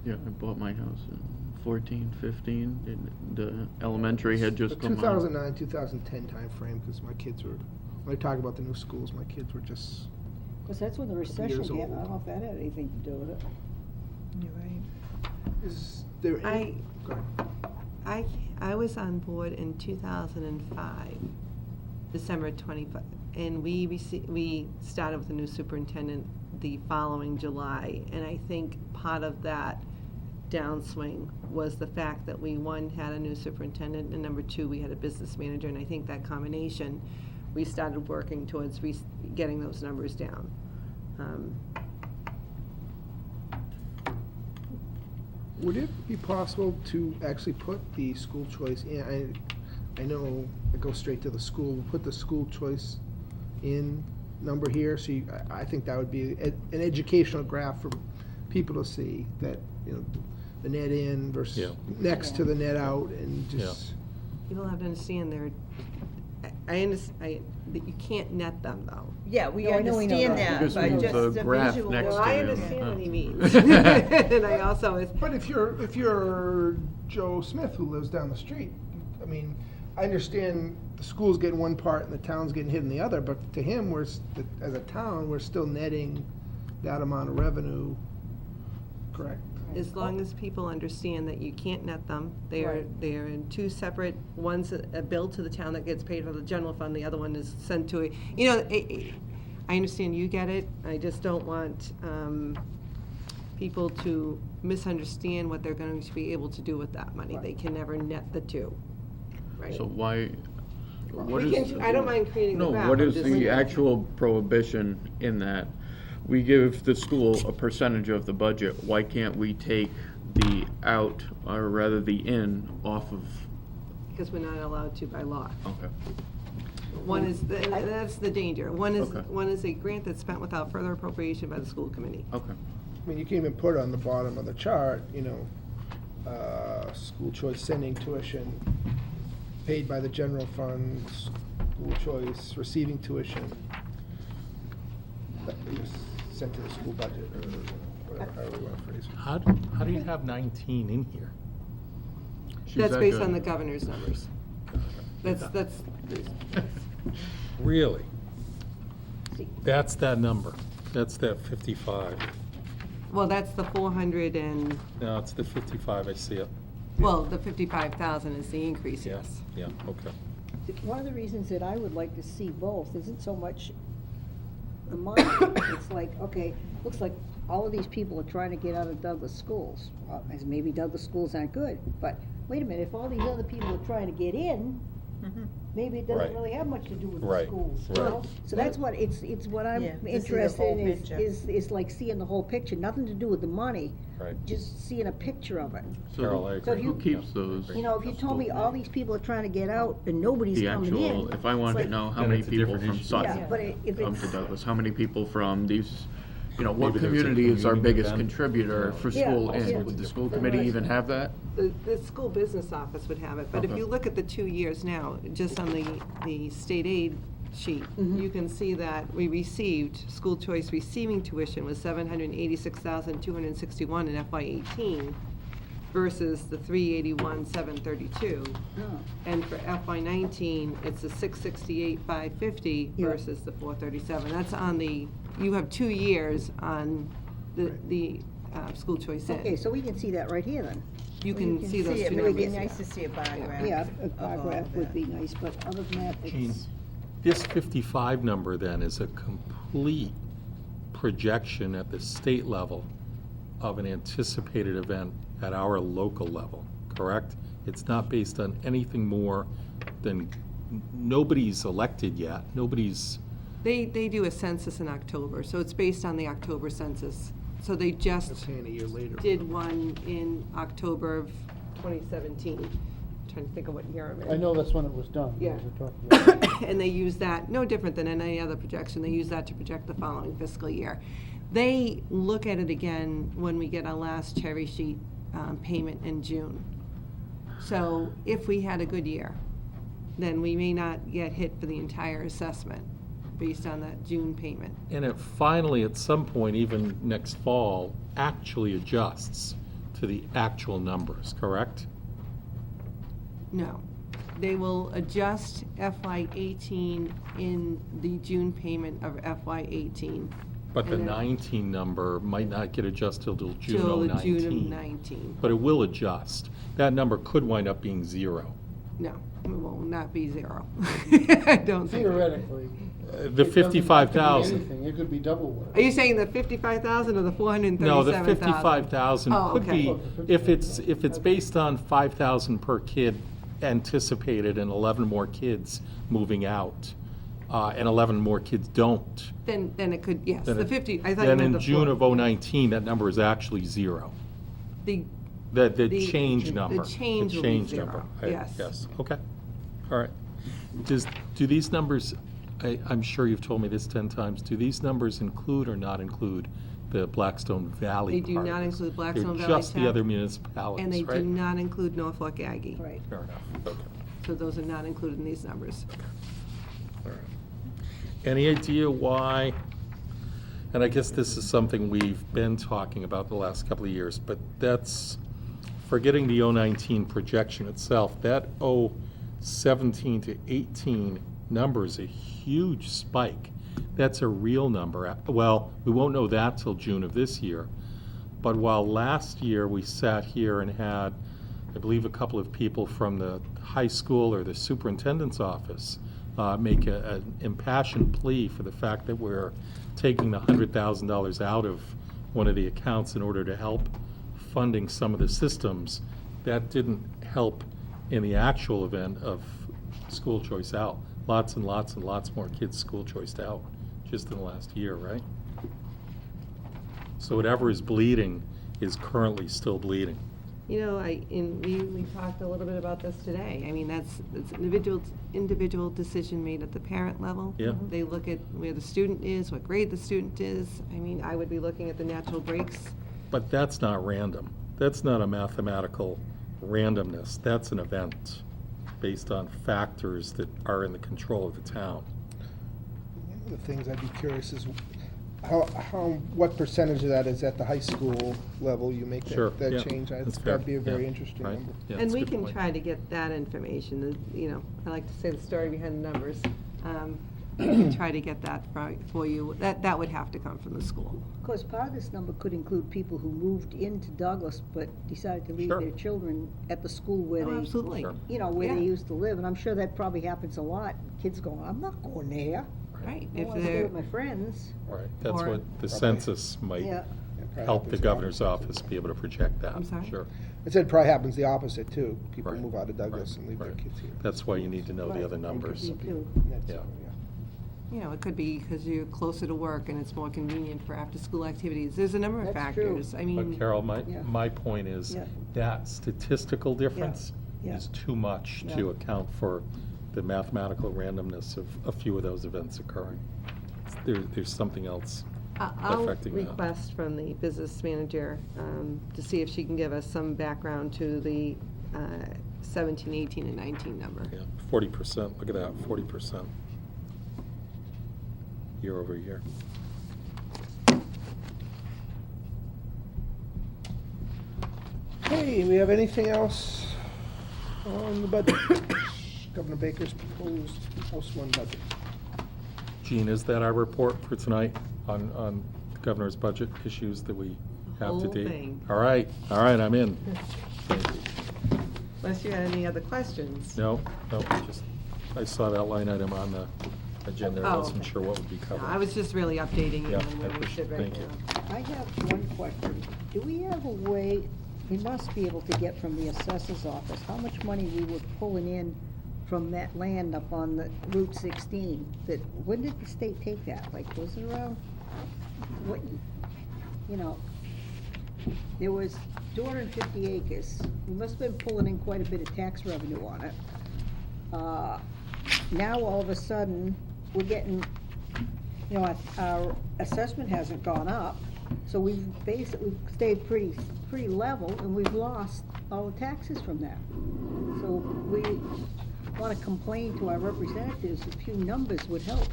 Yeah, I bought my house in 14, 15. And the elementary had just The come on. 2009, 2010 timeframe, because my kids were, when I talk about the new schools, my kids were just, Because that's when the Years recession hit, I old. don't know if that had anything to do with it. You're right. is there any? Go ahead. I was on board in 2005, December 25, and we started with a new superintendent the following July. And I think part of that downswing was the fact that we, one, had a new superintendent, and number two, we had a business manager. And I think that combination, we started working towards getting those numbers down. Would it be possible to actually put the school choice in? I know it goes straight to the school. Put the school choice in number here. So I think that would be an educational graph for people to see that, the net in versus Yeah. next to the net out, and just. People have to understand I understand that you can't net them though. Yeah, we No, I know we know understand that. that, Just but means just the the graph visual. next Well, to I them. understand what he means. And I also, But if you're Joe Smith who lives down the street, I mean, I understand the school's getting one part and the town's getting hit in the other, but to him, as a town, we're still netting that amount of revenue, correct? as long as people understand that you can't net them, they are Right. in two separate, one's a bill to the town that gets paid for the general fund, the other one is sent to I understand you get it, I just don't want people to misunderstand what they're going to be able to do with that money. They can never net the two, right? So why, what We is? can- I don't mind creating the No, graph, what I'm is just- the actual prohibition in that? We give the school a percentage of the budget. Why can't we take the out, or rather the in, off of? Because we're not allowed to by law. Okay. One is, that's the danger. One Okay. is a grant that's spent without further appropriation by the school committee. Okay. I mean, you can even put on the bottom of the chart, school choice sending tuition paid by the general fund, school choice receiving tuition that is sent to the school budget, or whatever, however you want to phrase it. How do you have 19 in here? That's based on the governor's numbers. That's, Really? That's that number. That's that 55. well, that's the 400 and, No, it's the 55, I see it. well, the 55,000 is the increase, yes. Yeah, okay. One of the reasons that I would like to see both isn't so much the money. It's like, okay, looks like all of these people are trying to get out of Douglas schools. As maybe Douglas schools aren't good, but wait a minute, if all these other people are trying to get in, maybe it doesn't Right. really have much to do with the Right, schools, you right. know? So that's what, it's what I'm Yeah, to see the interested whole in, picture. is like seeing the whole picture, nothing to do with the money, Right. just seeing a picture of it. Carol, I So agree. if you- Who keeps those? You know, if you told me all these people are trying to get out and nobody's The coming in. actual, if I wanted it's to know how Then many it's a people different from issue. Sutton Yeah, but if come to it's, Douglas, how many people from these, what Maybe there's a community is our community biggest event. contributor for Yeah, school, yeah. and would the school committee even have that? The school business office would have it, but if Okay. you look at the 2 years now, just on the state aid sheet, you can see that we received, school choice receiving tuition was 786,261 in FY '18 versus the 381,732. oh, And for FY '19, it's the 668,550 Yeah. versus the 437. That's on you have 2 years on the school choice in. okay, so we can see that right here then. You can see those it two would be numbers. nice to see a bar graph. Yeah, a of bar all graph of would that. be nice, but other than that, Gene, it's, this 55 number then is a complete projection at the state level of an anticipated event at our local level, correct? It's not based on anything more than, nobody's elected yet, nobody's, They do a census in October, so it's based on the October census. So they They're just paying a year later. did one in October of 2017. Trying to think of what year I'm in. I know that's when it was done. Yeah. We're talking about. And they use that, no different than any other projection, they use that to project the following fiscal year. They look at it again when we get our last cherry sheet payment in June. So if we had a good year, then we may not get hit for the entire assessment based on that June payment. and it finally, at some point, even next fall, actually adjusts to the actual numbers, correct? No. They will adjust FY '18 in the June payment of FY '18. But the And then- 19 number might not get adjusted till June Till of the June of 19. 19. But it will adjust. That number could wind up being 0. No, it will not be 0. I don't think. Theoretically. The it doesn't have to be 55,000. anything. It could be double what. Are you saying the 55,000 or the 437,000? No, the 55,000 Oh, could okay. be, Oh, the if it's 55,000. based on 5,000 per kid anticipated and 11 more kids moving out, and 11 more kids don't. Then it could, yes, then the it- 50, I thought you Then meant in the June of four. 19, that number is actually 0. The, The The- change the number. change will be change 0, number. yes. Yes, okay. All right. Do these numbers, I'm sure you've told me this 10 times, do these numbers include or not include the Blackstone Valley They do part of not this? include Blackstone They're Valley just the Tech, other municipalities, and they right? do not include Norfolk Aggie. right. Fair enough, okay. So those are not included in these numbers. All right. Any idea why, and I guess this is something we've been talking about the last couple of years, but that's, forgetting the 019 projection itself, that 017 to 18 number is a huge spike. That's a real number. Well, we won't know that till June of this year. But while last year we sat here and had, I believe, a couple of people from the high school or the superintendent's office make an impassioned plea for the fact that we're taking the $100,000 out of one of the accounts in order to help funding some of the systems, that didn't help in the actual event of school choice out. Lots and lots and lots more kids school choiced out just in the last year, right? So whatever is bleeding is currently still bleeding. You know, we talked a little bit about this today. I mean, it's individual decision made at the parent level. Yeah. They look at where the student is, what grade the student is. I mean, I would be looking at the natural breaks. But that's not random. That's not a mathematical randomness. That's an event based on factors that are in the control of the town. One of the things I'd be curious is what percentage of that is at the high school level you make Sure, that yeah, change? that's fair, That'd be a very yeah, interesting right, number. yeah, And that's a we good can point. try to get that information, you know, I like to say the story behind the numbers. We can try to get that for you. That would have to come from the school. Of course, part of this number could include people who moved into Douglas but decided to leave Sure. their children at the school where Oh, they, absolutely. Sure. you know, where Yeah. they used to live, and I'm sure that probably happens a lot. Kids going, I'm not going there. Right. I If want to stay they're, with my friends. Right, that's Or- what the census might Yeah. It probably help the happens governor's opposite. office be able to project that. I'm sorry? Sure. I said it probably happens the opposite too. People Right, move out of Douglas right, and leave their right. kids here. That's why you need to know Right, the other that could numbers. be too. That's Yeah. all, you know, it could be because you're closer to work and it's more convenient for after-school activities. There's a number of That's true. factors. I But mean, Carol, Yeah. my point is, Yeah. that statistical difference Yeah. is too much to Yeah. account for the mathematical randomness of a few of those events occurring. There's something else I'll affecting that. request from the business manager to see if she can give us some background to the 17, 18, and 19 number. Yeah, 40%, look at that, 40% year over year. Hey, we have anything else on the budget? Governor Baker's proposed House 1 budget. Gene, is that our report for tonight on the governor's budget issues that we have to Whole date? thing. All right, I'm in. Thank you. Unless you had any other questions. No, just, I saw that line item on the agenda, I Oh, wasn't okay. sure what would be covered. I was just really updating you Yeah, on I where we appreciate- stood right thank you. now. I have one question. Do we have a way, we must be able to get from the assessor's office, how much money we were pulling in from that land up on the Route 16? That, when did the state take that? Like, was it around, what, you know, there was 250 acres. We must have been pulling in quite a bit of tax revenue on it. Now, all of a sudden, we're getting, you know, our assessment hasn't gone up, so we've basically stayed pretty level, and we've lost all the taxes from that. So we want to complain to our representatives, a few numbers would help.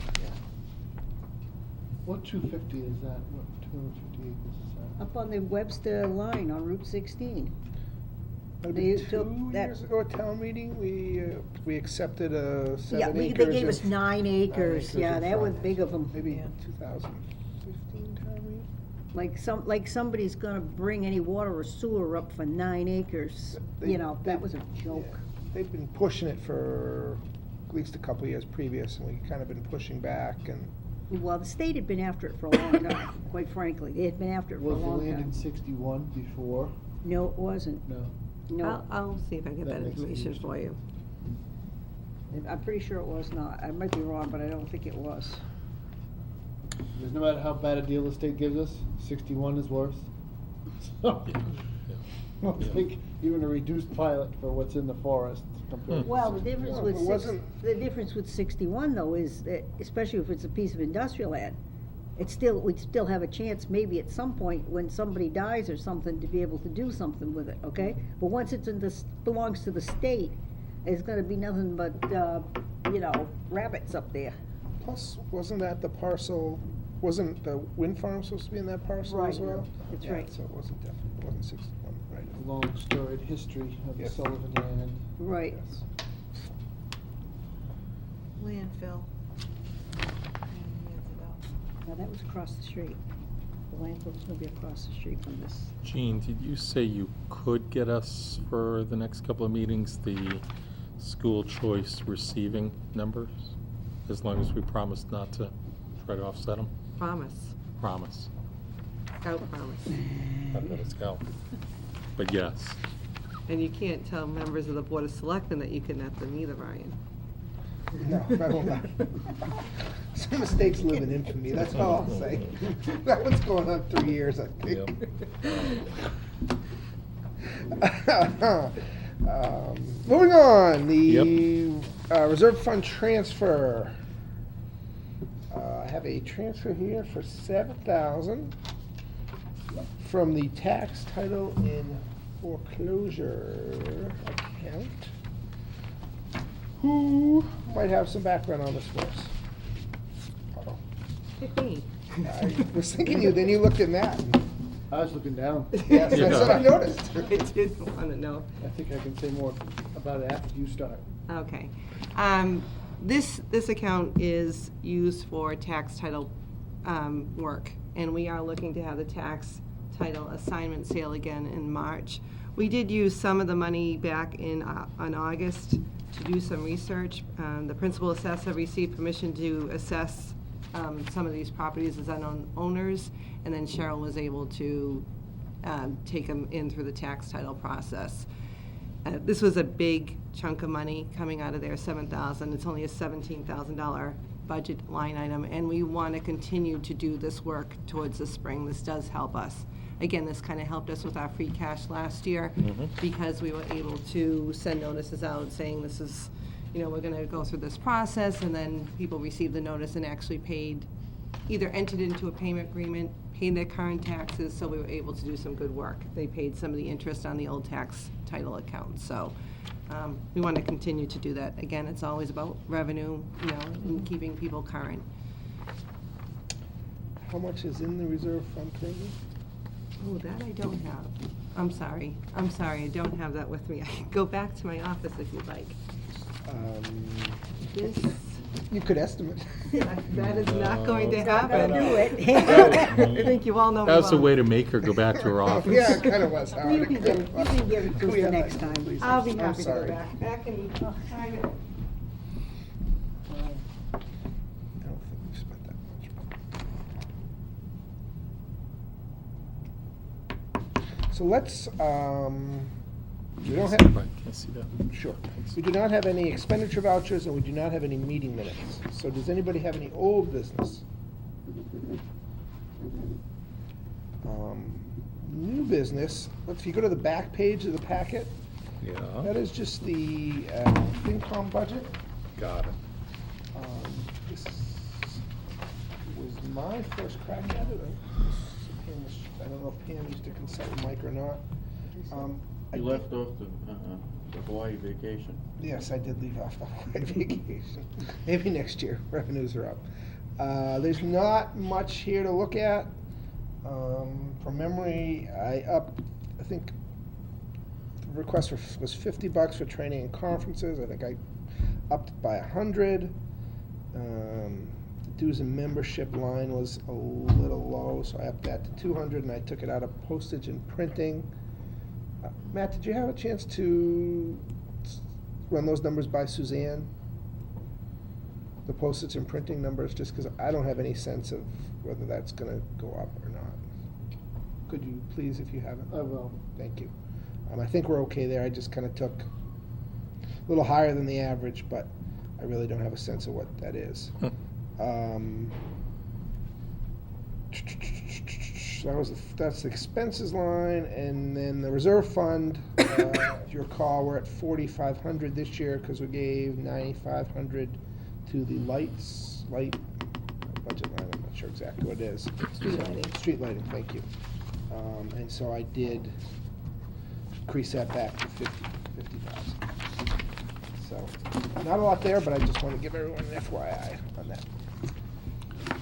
What 250 is that? What 250 acres is that? Up on the Webster line on Route 16. Maybe They took 2 that- years ago at town meeting, we accepted 7 Yeah, acres. they gave and- us 9 acres, acres yeah, in that was front. big of them. Maybe Yeah. 2015 town meeting? Like somebody's gonna bring any water or sewer up for 9 acres, They- you know, that was a joke. Yeah. They've been pushing it for at least a couple of years previous, and we've kind of been pushing back, and Well, the state had been after it for a long time, quite frankly, they had been after it for a Was the long land in time. 61 before? No, it wasn't, No. no, I'll see if I can get That that makes it information easier. for you. I'm pretty sure it was not, I might be wrong, but I don't think it was. Because no matter how bad a deal the state gives us, 61 is worse. So, Yeah, I'll yeah. take even a reduced pilot for what's in the forest compared to. Well, the difference Well, with it wasn't- the difference with 61 though is that, especially if it's a piece of industrial land, we'd still have a chance maybe at some point when somebody dies or something to be able to do something with it, okay? But once it's belongs to the state, there's gonna be nothing but, you know, rabbits up there. plus, wasn't that the parcel, wasn't the wind farm supposed to be in that parcel as Right. well? That's Yeah, right. So it wasn't definitely, it wasn't 61, right? Long storied history of the Yes. Sullivan land. Right. Yes. Landfill. Years ago. Now, that was across the street. The landfill's gonna be across the street from this. Gene, did you say you could get us for the next couple of meetings, the school choice receiving numbers? As long as we promise not to try to offset them? Promise, Promise. scout promise. Not that it's go. But yes. And you can't tell members of the Board of Selectmen that you can net them either, Ryan. No, I will not. Some mistakes live in infamy, that's all I'll say. That one's going on 3 years, I think. Moving on, the reserve fund transfer. I have a transfer here for $7,000 from the tax title and foreclosure account. Who might have some background on this for us? Uh-oh. Pick me. I was thinking you, then you looked at Matt. I was looking down. Yes, that's what I noticed. I did want to know. I think I can say more about it after you start. Okay. This account is used for tax title work, and we are looking to have the tax title assignment sale again in March. We did use some of the money back in on August to do some research. The principal assessor received permission to assess some of these properties as unknown owners, and then Cheryl was able to take them in through the tax title process. This was a big chunk of money coming out of there, $7,000. It's only a $17,000 budget line item, and we want to continue to do this work towards the spring. This does help us. Again, this kind of helped us with our free cash last year because we were able to send notices out saying this is, we're going to go through this process, and then people received the notice and actually paid, either entered into a payment agreement, paid their current taxes, so we were able to do some good work. They paid some of the interest on the old tax title account, so we want to continue to do that. Again, it's always about revenue, and keeping people current. How much is in the reserve fund currently? Oh, that I don't have. I'm sorry, I don't have that with me. I can go back to my office if you'd like. This, You could estimate. that is not going to Not gonna happen. do it. I think you all know me That was a well. way to make her go back to her office. Yeah, it kind of was, You Howard. can give it to us the next time. I'll be I'm happy to go sorry. back and sign it. I don't think we spent that much. So let's, we don't have, Right, can I see that? sure. We do not have any expenditure vouchers, and we do not have any meeting minutes. So does anybody have any old business? New business, if you go to the back page of the packet, that Yeah, is just the FinCom budget. got it. This was my first crack at it. I don't know if Pam used to consult with Mike or not. I You did- left off the Hawaii vacation. Yes, I did leave off the Hawaii vacation. Maybe next year, revenues are up. There's not much here to look at. From memory, I think the request was $50 for training and conferences. I think I upped it by 100. The dues and membership line was a little low, so I upped that to 200, and I took it out of postage and printing. Matt, did you have a chance to run those numbers by Suzanne? The postage and printing numbers, just because I don't have any sense of whether that's gonna go up or not. Could you please, if you haven't? I will. Thank you. I think we're okay there. I just kind of took a little higher than the average, but I really don't have a sense of what that is. That's the expenses line, and then the reserve fund, if you recall, we're at 4,500 this year because we gave 9,500 to the light budget line. I'm not sure exactly what it is. Street lighting. Street lighting, thank you. And so I did increase that back to 50,000. So, not a lot there, but I just want to give everyone an FYI on that.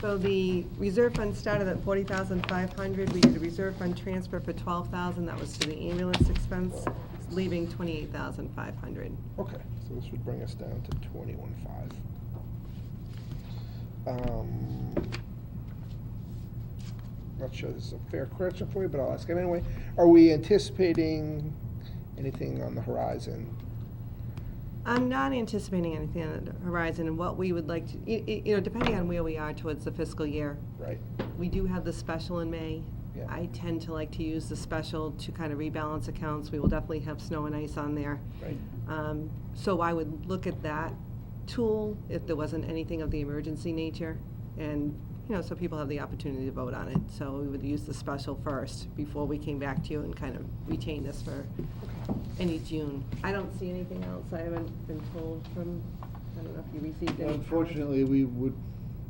So the reserve fund started at $40,500. We did a reserve fund transfer for $12,000. That was to the ambulance expense, leaving $28,500. Okay, so this would bring us down to 21,500. Not sure this is a fair question for you, but I'll ask it anyway. Are we anticipating anything on the horizon? I'm not anticipating anything on the horizon, and what we would like to, depending on where we are towards the fiscal year. Right. We do have the special in May. Yeah. I tend to like to use the special to kind of rebalance accounts. We will definitely have snow and ice on there. Right. So I would look at that tool if there wasn't anything of the emergency nature. And, so people have the opportunity to vote on it. So we would use the special first before we came back to you and kind of retain this for any June. I don't see anything else. I haven't been told from, I don't know if you received any. Unfortunately, we would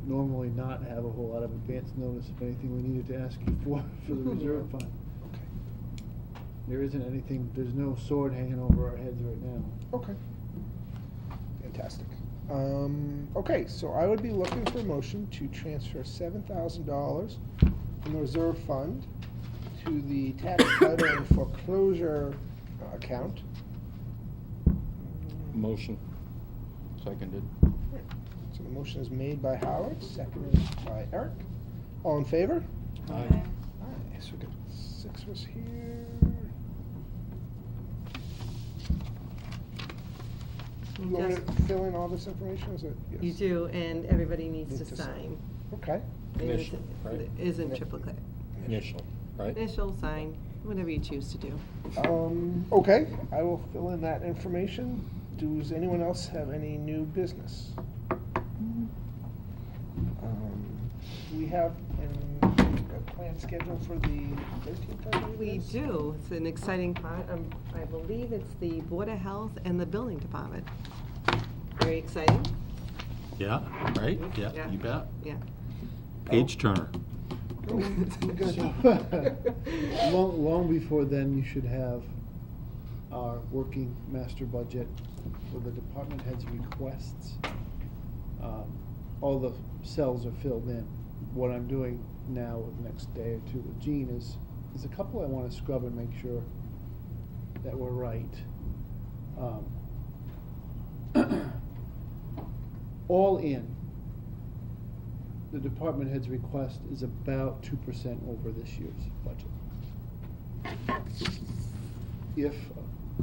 normally not have a whole lot of advance notice of anything we needed to ask you for the reserve fund. Okay. There isn't anything, there's no sword hanging over our heads right now. Okay. Fantastic. Okay, so I would be looking for a motion to transfer $7,000 from the reserve fund to the tax title and foreclosure account. Motion. Seconded. So the motion is made by Howard, seconded by Eric. All in favor? Aye. Aye, so we got 6 of us here. You want me to fill in all this information, is it? Yes. You do, and everybody needs Need to to sign. sign. Okay. Initial, right? It isn't triplicate. Initial, right? Initial, sign, whatever you choose to do. Okay, I will fill in that information. Does anyone else have any new business? We have a plan scheduled for the 13th, I believe it We is? do. It's an exciting part. I believe it's the Board of Health and the Building Department. Very exciting. Yeah, right? Yeah. Yeah, you bet. Yeah. Page Turner. Long before then, you should have our working master budget for the department heads' requests. All the cells are filled in. What I'm doing now with the next day or two with Jean is a couple I want to scrub and make sure that we're right. All in, the department head's request is about 2% over this year's budget. If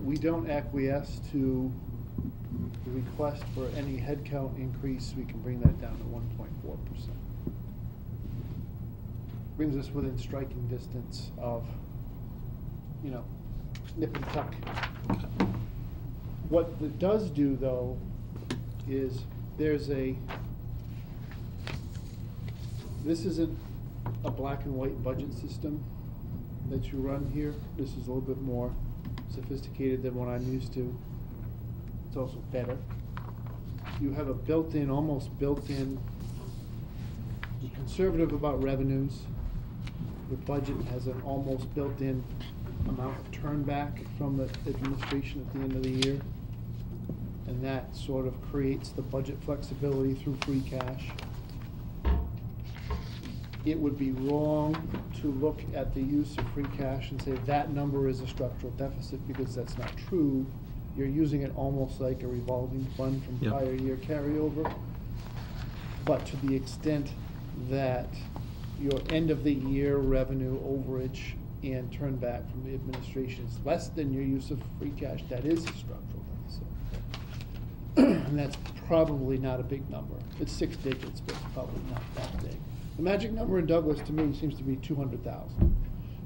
we don't acquiesce to the request for any headcount increase, we can bring that down to 1.4%. Brings us within striking distance of, nip and tuck. What it does do, though, is this isn't a black and white budget system that you run here. This is a little bit more sophisticated than what I'm used to. It's also better. You have a built-in, almost built-in, you're conservative about revenues. The budget has an almost built-in amount of turn back from the administration at the end of the year. And that sort of creates the budget flexibility through free cash. It would be wrong to look at the use of free cash and say that number is a structural deficit, because that's not true. You're using it almost like a revolving fund from Yep. prior year carryover. But to the extent that your end of the year revenue overage and turn back from the administration is less than your use of free cash, that is a structural deficit. And that's probably not a big number. It's 6 digits, but it's probably not that big. The magic number in Douglas, to me, seems to be 200,000.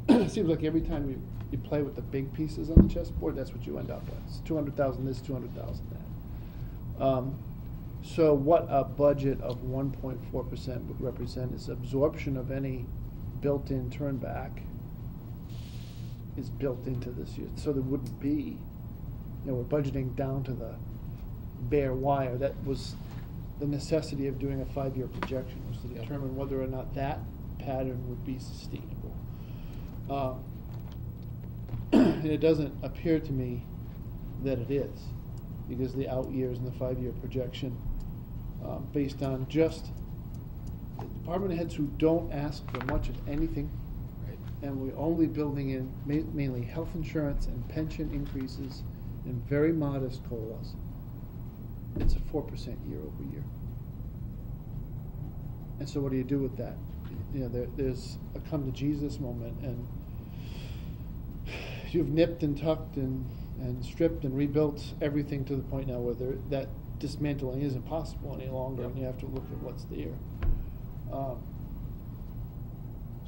It seems like every time you play with the big pieces on the chessboard, that's what you end up with. It's 200,000 this, 200,000 that. So what a budget of 1.4% would represent is absorption of any built-in turn back is built into this year. So there wouldn't be, we're budgeting down to the bare wire. That was the necessity of doing a 5-year projection, was to determine whether or not that pattern would be sustainable. And it doesn't appear to me that it is, because the out years in the 5-year projection, based on just the department heads who don't ask for much of anything, and we're only building in mainly health insurance and pension increases and very modest COLAs, it's a 4% year over year. And so what do you do with that? There's a come to Jesus moment, and you've nipped and tucked and stripped and rebuilt everything to the point now where that dismantling isn't possible any longer, and you have to look at what's there.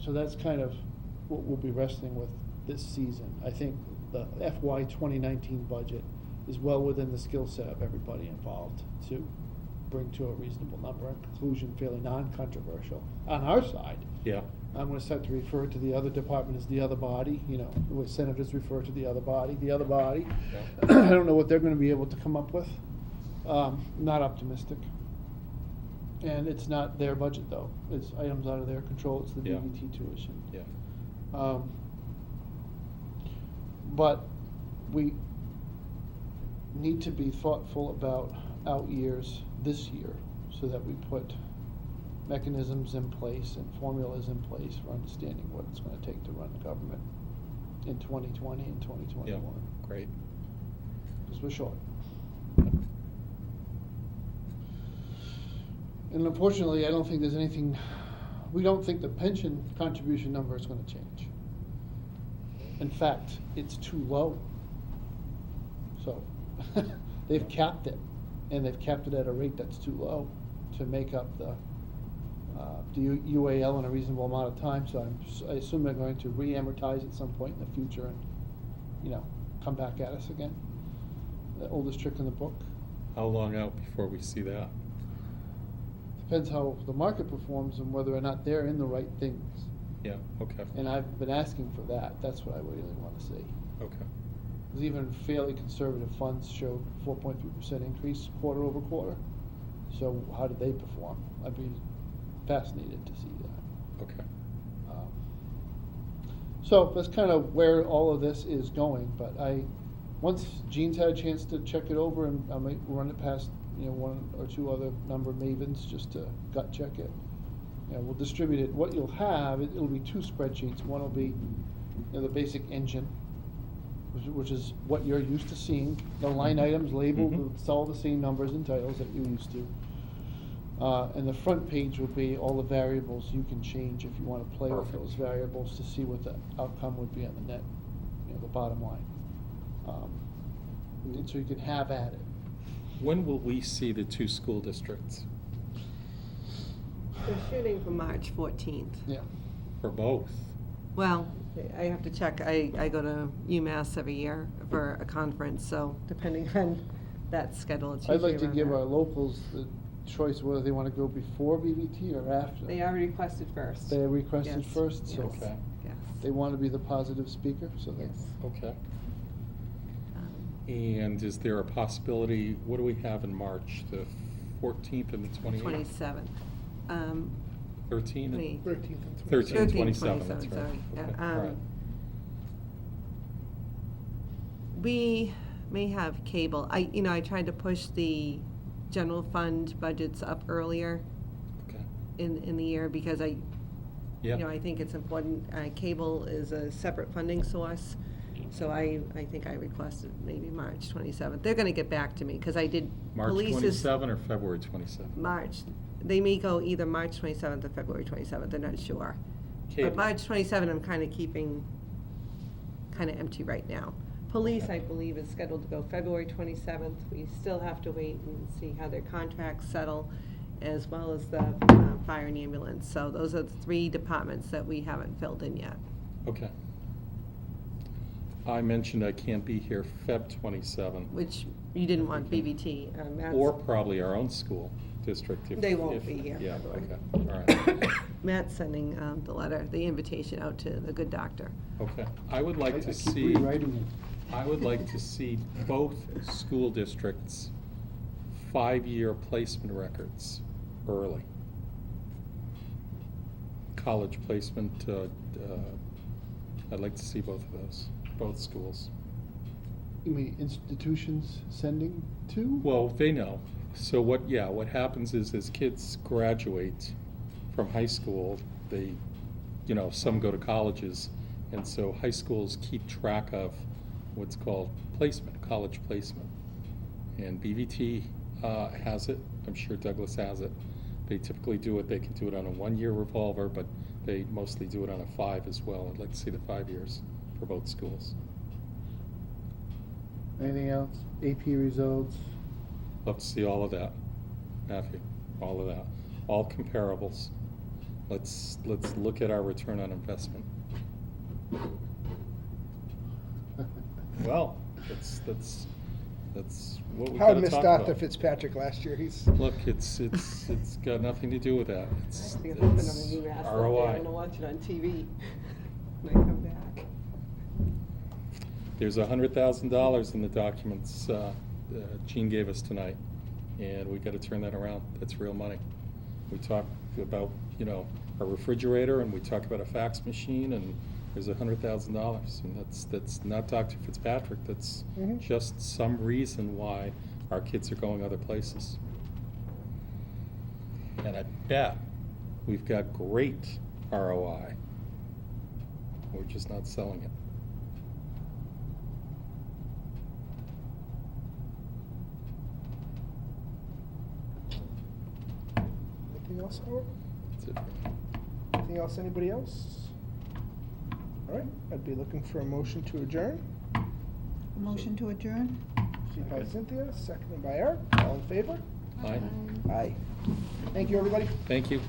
So that's kind of what we'll be wrestling with this season. I think the FY 2019 budget is well within the skill set of everybody involved to bring to a reasonable number, a conclusion fairly non-controversial. On our side, Yeah, I'm gonna start to refer to the other department as the other body, you know, the way senators refer to the other body, the other body. I don't know what they're gonna be able to come up with. Not optimistic. And it's not their budget though, it's items out of their control, it's the Yeah. DVT tuition. yeah. But we need to be thoughtful about out years this year so that we put mechanisms in place and formulas in place for understanding what it's gonna take to run the government in 2020 and 2021. Yeah, great. Because we're short. And unfortunately, I don't think there's anything, we don't think the pension contribution number is gonna change. In fact, it's too low. So, they've capped it, and they've capped it at a rate that's too low to make up the UAL in a reasonable amount of time, so I assume they're going to re-amortize at some point in the future and, you know, come back at us again. The oldest trick in the book. How long out before we see that? Depends how the market performs and whether or not they're in the right things. Yeah, okay, And I've been asking for that. That's what I really want to see. okay. Because even fairly conservative funds showed 4.3% increase quarter over quarter. So how did they perform? I'd be fascinated to see that. Okay. So that's kind of where all of this is going, but once Gene's had a chance to check it over, and I might run it past, you know, one or two other number mavens just to gut check it. You know, we'll distribute it. What you'll have, it'll be two spreadsheets. One will be, you know, the basic engine, which is what you're used to seeing. The line items labeled, Mhm. it's all the same numbers and titles that you're used to. And the front page will be all the variables you can change if you want to play with Perfect. those variables to see what the outcome would be on the net, you know, the bottom line. And so you can have at it. When will we see the two school districts? They're shooting for March 14th. Yeah. For both? Well, I have to check. I go to UMass every year for a conference, so depending on that schedule, it's I'd usually like to around give there. our locals the choice whether they want to go before BVT or after. They are requested first. They requested Yes, first, so yes, Okay. Yes. they want to be the positive speaker, so they. Yes. Okay. Um, And is there a possibility, what do we have in March? The 14th and the 28th? 27th. 13? and- 13th and 13 and 13, 27, that's 27, right. sorry. Okay, Yeah, all right. We may have cable. I tried to push the general fund budgets up earlier Okay. in the year because Yeah. I think it's important. Cable is a separate funding source, so I think I requested maybe March 27th. They're gonna get back to me, because I did. March police is- 27 or February 27? March, they may go either March 27th or February 27th, they're not sure. But Cable. March 27th, I'm kind of keeping kind of empty right now. Police, I believe, is scheduled to go February 27th. We still have to wait and see how their contracts settle, as well as the fire and ambulance. So those are the three departments that we haven't filled in yet. Okay. I mentioned I can't be here Feb. 27. Which you didn't want BVT. Matt's- Or probably our own school district. if- They won't if- be here Yeah, February. okay, all right. Matt's sending the letter, the invitation out to the good doctor. Okay. I would like I to keep see, rewriting it. I would like to see both school districts' 5-year placement records early. College placement, I'd like to see both of those, both schools. You mean institutions sending to? Well, they know. So what happens is as kids graduate from high school, they, some go to colleges, and so high schools keep track of what's called placement, college placement. And BVT has it, I'm sure Douglas has it. They typically do it, they can do it on a 1-year revolver, but they mostly do it on a 5 as well. I'd like to see the 5 years for both schools. Anything else? AP results? Love to see all of that, Matthew, all of that, all comparables. Let's look at our return on investment. Well, That's what we Howard gotta missed talk Dr. about. Fitzpatrick last year. He's, Look, it's got nothing to do with that. I It's think it's open on it's the new ass. I ROI. want to watch it on TV when I come back. There's $100,000 in the documents Gene gave us tonight, and we gotta turn that around. That's real money. We talked about, you know, a refrigerator, and we talked about a fax machine, and there's $100,000. And that's not Dr. Fitzpatrick, that's Mhm. just some reason why our kids are going other places. And I bet we've got great ROI. We're just not selling it. anything else, Howard? That's it. Anything else, anybody else? All right, I'd be looking for a motion to adjourn. Motion to adjourn? Motion by Cynthia, seconded by Eric. All in favor? Aye. Aye. Thank you, everybody. Thank you.